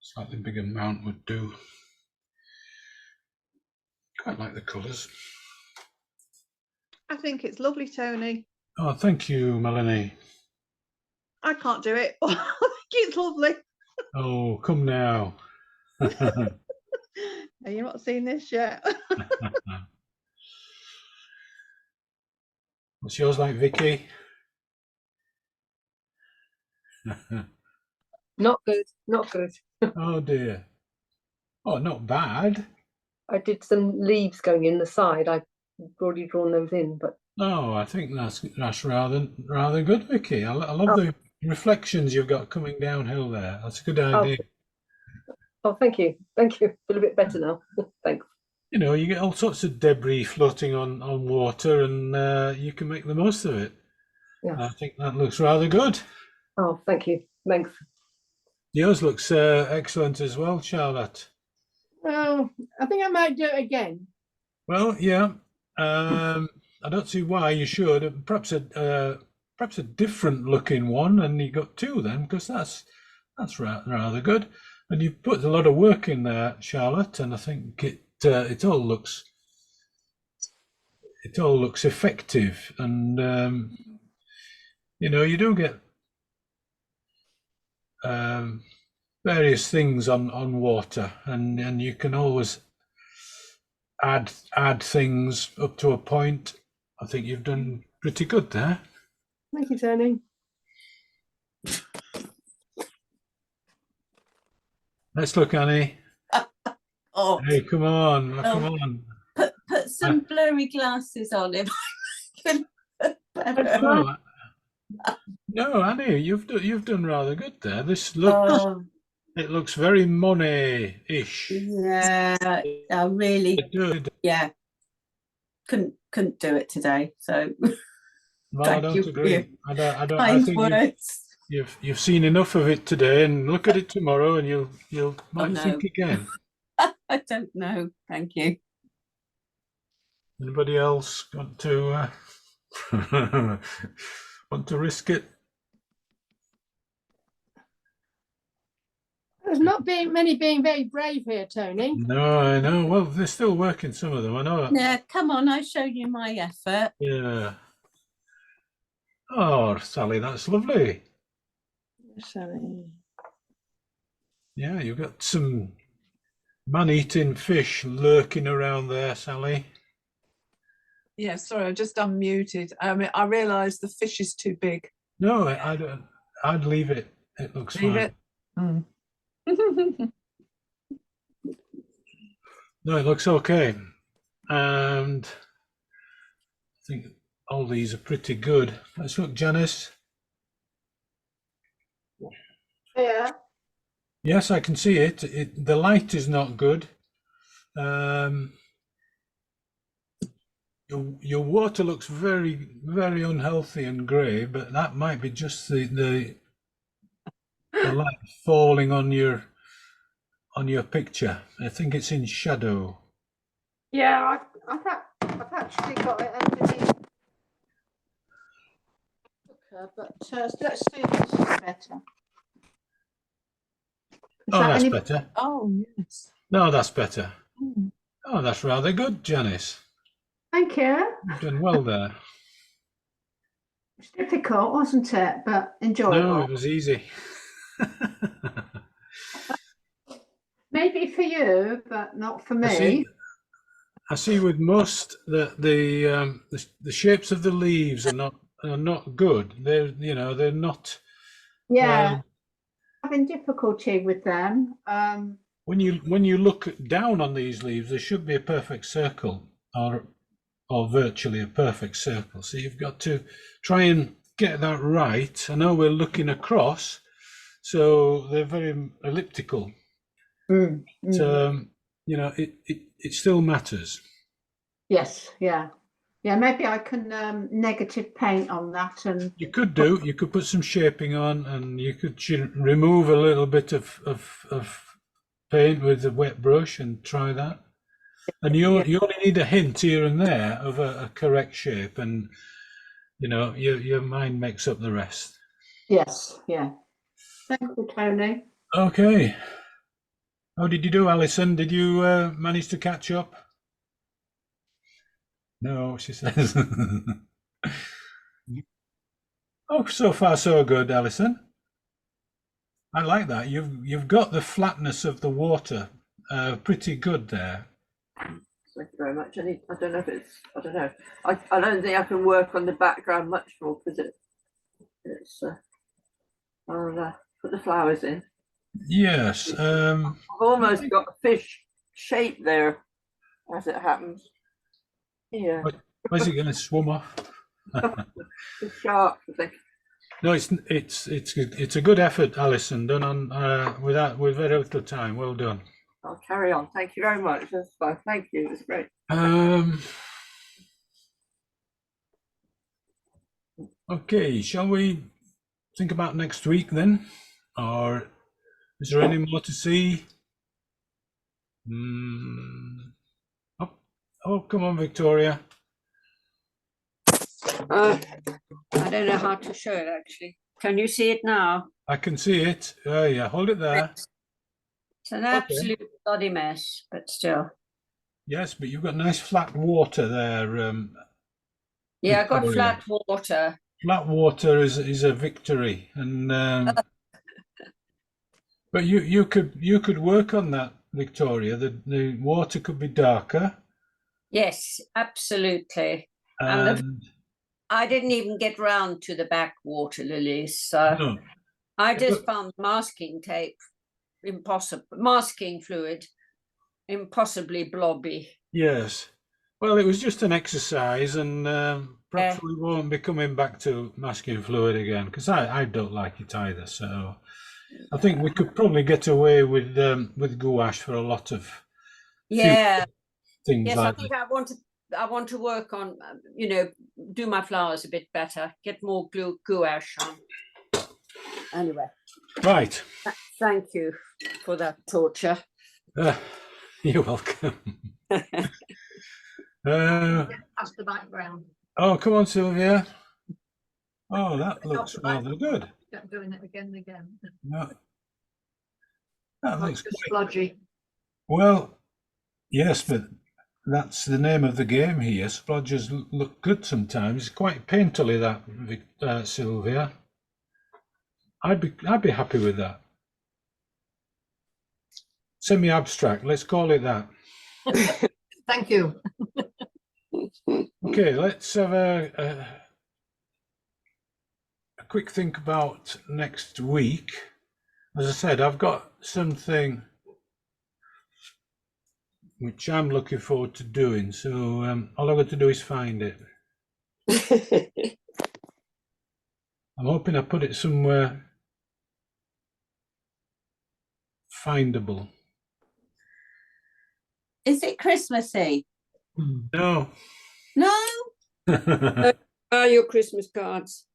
Speaker 1: Slightly bigger mount would do. Quite like the colours.
Speaker 6: I think it's lovely, Tony.
Speaker 1: Oh, thank you, Melanie.
Speaker 6: I can't do it. I think it's lovely.
Speaker 1: Oh, come now.
Speaker 6: Have you not seen this yet?
Speaker 1: What's yours like, Vicky?
Speaker 5: Not good, not good.
Speaker 1: Oh dear. Oh, not bad.
Speaker 5: I did some leaves going in the side. I've already drawn those in, but
Speaker 1: No, I think that's rather good, Vicky. I love the reflections you've got coming downhill there. That's a good idea.
Speaker 5: oh, thank you, thank you. Feel a bit better now. Thanks.
Speaker 1: You know, you get all sorts of debris floating on water, and you can make the most of it.
Speaker 5: Yeah.
Speaker 1: I think that looks rather good.
Speaker 5: Oh, thank you. Thanks.
Speaker 1: Yours looks excellent as well, Charlotte.
Speaker 7: Well, I think I might do it again.
Speaker 1: Well, yeah. I don't see why you should. Perhaps a different looking one, and you got two then, because that's rather good. And you've put a lot of work in there, Charlotte, and I think it all looks effective. And you know, you do get various things on water, and you can always add things up to a point. I think you've done pretty good there.
Speaker 7: Thank you, Tony.
Speaker 1: Let's look, Annie.
Speaker 2: Oh,
Speaker 1: Hey, come on, come on.
Speaker 2: put some blurry glasses on if I can look better.
Speaker 1: Oh, no, Annie, you've done rather good there. This looks it looks very Monet-ish.
Speaker 2: Yeah, I really,
Speaker 1: It did.
Speaker 2: yeah, couldn't do it today. So
Speaker 1: Well, I
Speaker 2: Thank
Speaker 1: don't
Speaker 2: you for
Speaker 1: agree.
Speaker 2: your
Speaker 1: I don't. I
Speaker 2: kind
Speaker 1: think
Speaker 2: words.
Speaker 1: you've seen enough of it today, and look at it tomorrow, and you'll might
Speaker 2: no.
Speaker 1: think again.
Speaker 2: I don't know. Thank you.
Speaker 1: Anybody else want to want to risk it?
Speaker 7: There's not being many being very brave here, Tony.
Speaker 1: No, I know. Well, they're still working, some of them. I know.
Speaker 2: Yeah, come on. I showed you my effort.
Speaker 1: Yeah. Oh, Sally, that's lovely.
Speaker 7: Sorry.
Speaker 1: Yeah, you've got some man-eating fish lurking around there, Sally.
Speaker 8: Yeah, sorry, I just unmuted. I realised the fish is too big.
Speaker 1: No, I don't. I'd leave it. It looks
Speaker 8: Leave
Speaker 1: fine.
Speaker 8: it. Mm.
Speaker 1: No, it looks okay. And I think all these are pretty good. Let's look, Janice.
Speaker 7: Yeah.
Speaker 1: Yes, I can see it. The light is not good. Your water looks very, very unhealthy and grey, but that might be just the light falling on your picture. I think it's in shadow.
Speaker 7: Yeah, I've actually got it underneath. But let's see if this is better.
Speaker 1: Oh, that's
Speaker 7: any-
Speaker 1: better.
Speaker 8: Oh, yes.
Speaker 1: No, that's better.
Speaker 8: Mm.
Speaker 1: Oh, that's rather good, Janice.
Speaker 7: Thank you.
Speaker 1: You've done well there.
Speaker 7: It's difficult, wasn't it? But enjoyable.
Speaker 1: No, it was easy.
Speaker 7: Maybe for you, but not for me.
Speaker 1: I see with most that the shapes of the leaves are not good. They're not.
Speaker 7: Yeah, having difficulty with them.
Speaker 1: When you look down on these leaves, there should be a perfect circle, or virtually a perfect circle. So you've got to try and get that right. I know we're looking across, so they're very elliptical. So it still matters.
Speaker 7: Yes, yeah. Maybe I can negative paint on that, and
Speaker 1: You could put some shaping on, and you could remove a little bit of paint with a wet brush and try that. And you only need a hint here and there of a correct shape, and your mind makes up the rest.
Speaker 7: yes, yeah. Thank you, Tony.
Speaker 1: Okay. How did you do, Alison? Did you manage to catch up? No, she says. Oh, so far so good, Alison. I like that. You've got the flatness of the water pretty good there.
Speaker 3: Thank you very much. I don't know if it's. I don't know. I don't think I can work on the background much more because it's. I'll put the flowers in.
Speaker 1: Yes.
Speaker 3: I've almost got a fish shape there, as it happens. Yeah.
Speaker 1: Where's it going to swim off?
Speaker 3: The shark, I think.
Speaker 1: No, it's a good effort, Alison. Done on with very little time. Well done.
Speaker 3: I'll carry on. Thank you very much. That's fine. Thank you. It was great.
Speaker 1: Okay, shall we think about next week then, or is there any more to see? Oh, come on, Victoria.
Speaker 2: I don't know how to show it actually. Can you see it now?
Speaker 1: I can see it. Yeah, hold it there.
Speaker 2: It's an absolute bloody mess, but still.
Speaker 1: Yes, but you've got nice flat water there.
Speaker 2: Yeah, I got
Speaker 1: Victoria.
Speaker 2: flat water.
Speaker 1: Flat water is a victory, and but you could work on that, Victoria. The water could be darker.
Speaker 2: Yes, absolutely.
Speaker 1: And
Speaker 2: I didn't even get round to the back water lilies, so
Speaker 1: no,
Speaker 2: I just found masking tape impossible, masking fluid impossibly blobby.
Speaker 1: yes. Well, it was just an exercise, and perhaps we won't be coming back to masking fluid again, because I don't like it either. So I think we could probably get away with gouache for a lot of
Speaker 2: Yeah.
Speaker 1: things
Speaker 2: Yes,
Speaker 1: like
Speaker 2: I think I wanted I want to work on, you know, do my flowers a bit better, get more gouache on. Anyway,
Speaker 1: Right.
Speaker 2: thank you for that torture.
Speaker 1: You're welcome.
Speaker 7: That's the background.
Speaker 1: Oh, come on, Sylvia. Oh, that looks rather good.
Speaker 7: Kept doing it again and again.
Speaker 1: No, that looks
Speaker 7: Just
Speaker 1: quite
Speaker 7: splodgy.
Speaker 1: well. Yes, but that's the name of the game here. Splodgers look good sometimes. Quite painterly, that Sylvia. I'd be happy with that. Semi-abstract. Let's call it that.
Speaker 7: Thank you.
Speaker 1: Okay, let's have a quick think about next week. As I said, I've got something which I'm looking forward to doing. So all I've got to do is find it. I'm hoping I put it somewhere findable.
Speaker 2: Is it Christmassy?
Speaker 1: No.
Speaker 2: No?
Speaker 3: Are your Christmas cards?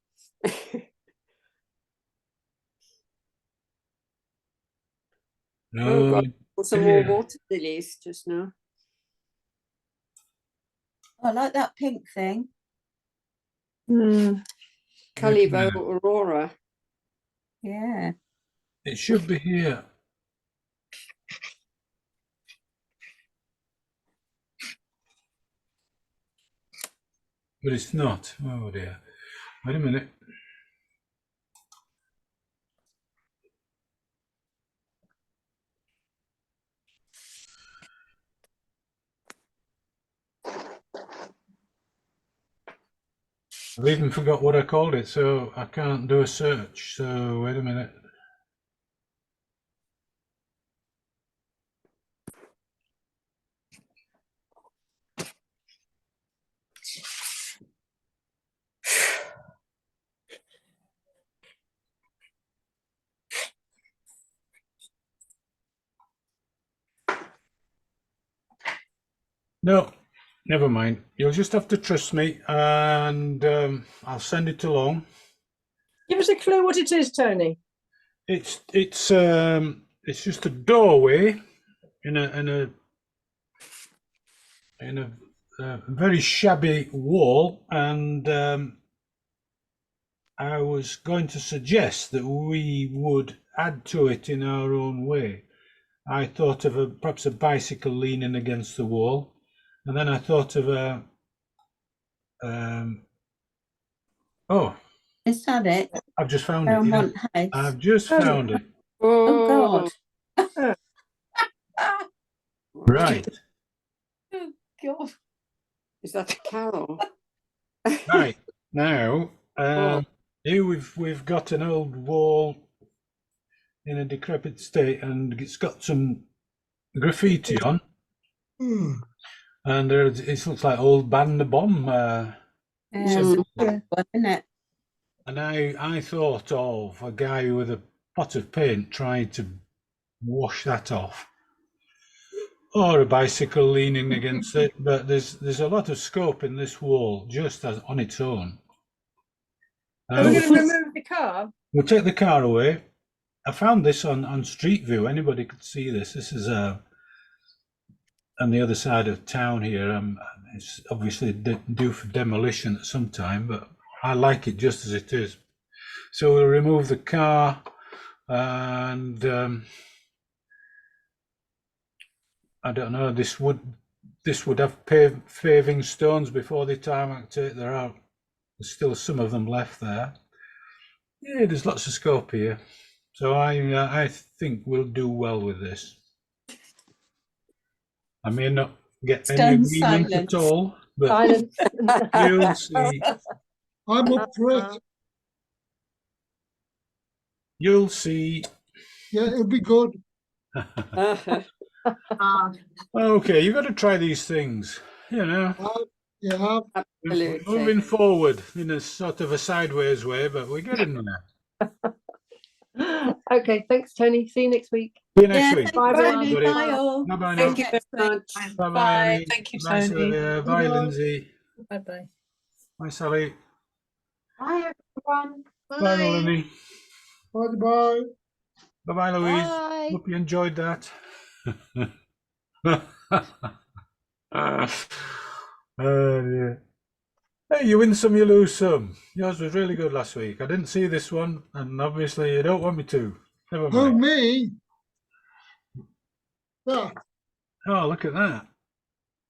Speaker 1: No.
Speaker 3: God. Some more water lilies just now.
Speaker 2: I like that pink thing.
Speaker 3: Calivo Aurora.
Speaker 2: Yeah.
Speaker 1: It should be here. But it's not. Oh dear. Wait a minute. I've even forgot what I called it, so I can't do a search. So wait a minute. No, never mind. You'll just have to trust me, and I'll send it along.
Speaker 6: Give us a clue what it is, Tony.
Speaker 1: It's just a doorway in a very shabby wall, and I was going to suggest that we would add to it in our own way. I thought of perhaps a bicycle leaning against the wall, and then I thought of a oh,
Speaker 2: Is that it?
Speaker 1: I've just found it. Yeah.
Speaker 2: Belmont House.
Speaker 1: I've just found it.
Speaker 2: Oh God.
Speaker 1: Right.
Speaker 2: Oh God.
Speaker 3: Is that a carol?
Speaker 1: Right. Now, here we've got an old wall in a decrepit state, and it's got some graffiti on. And it looks like old Ban the Bomb.
Speaker 2: Isn't it?
Speaker 1: And I thought of a guy with a pot of paint trying to wash that off, or a bicycle leaning against it. But there's a lot of scope in this wall just as on its own.
Speaker 6: Are we going to remove the car?
Speaker 1: We'll take the car away. I found this on Street View. Anybody could see this. This is on the other side of town here. It's obviously due for demolition at some time, but I like it just as it is. So we'll remove the car, and I don't know. This would have paving stones before the tarmac take there out. There's still some of them left there. Yeah, there's lots of scope here. So I think we'll do well with this. I may not get any agreement at all, but you'll see.
Speaker 9: I'm up for it.
Speaker 1: You'll see.
Speaker 9: Yeah, it'll be good.
Speaker 1: Okay, you've got to try these things, you know.
Speaker 9: Yeah.
Speaker 3: Absolutely.
Speaker 1: Moving forward in a sort of a sideways way, but we're getting there.
Speaker 5: Okay, thanks, Tony. See you next week.
Speaker 1: See you next week.
Speaker 6: thanks,
Speaker 5: Bye, everyone.
Speaker 6: Tony.
Speaker 1: Everybody.
Speaker 6: Bye all.
Speaker 1: Bye-bye now.
Speaker 2: Thank you very much.
Speaker 1: Bye-bye,
Speaker 8: Bye.
Speaker 1: Annie.
Speaker 8: Thank you,
Speaker 1: Bye,
Speaker 8: Tony.
Speaker 1: Sylvia. Bye,
Speaker 9: Bye-bye.
Speaker 1: Lindsay.
Speaker 6: Bye-bye.
Speaker 1: Bye, Sally.
Speaker 5: Bye, everyone.
Speaker 1: Bye,
Speaker 6: Bye.
Speaker 1: Melanie.
Speaker 9: Bye-bye.
Speaker 1: Bye-bye, Louise.
Speaker 6: Bye.
Speaker 1: Hope you enjoyed that. Oh, dear. Hey, you win some, you lose some. Yours was really good last week. I didn't see this one, and obviously you don't want me to. Never
Speaker 9: Who,
Speaker 1: mind.
Speaker 9: me? Ah,
Speaker 1: Oh, look at that.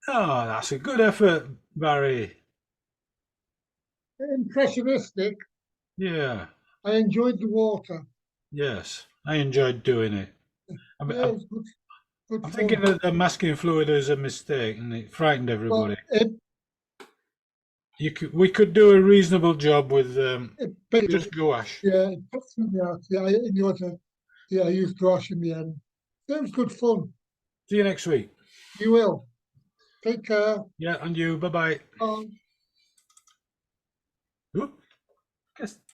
Speaker 1: Oh, that's a good effort, Barry.
Speaker 9: impressionistic.
Speaker 1: Yeah,
Speaker 9: I enjoyed the water.
Speaker 1: yes. I enjoyed doing it. I mean,
Speaker 9: Yeah, it was good, good
Speaker 1: I'm
Speaker 9: fun.
Speaker 1: thinking that the masking fluid is a mistake and it frightened
Speaker 9: Well,
Speaker 1: everybody.
Speaker 9: it
Speaker 1: We could do a reasonable job with
Speaker 9: basically,
Speaker 1: just gouache.
Speaker 9: yeah, it puts me out. Yeah, I used gouache in the end. It was good fun.
Speaker 1: See you next week.
Speaker 9: You will. Take care.
Speaker 1: Yeah, and you. Bye-bye.
Speaker 9: Bye.
Speaker 1: Oop. Guess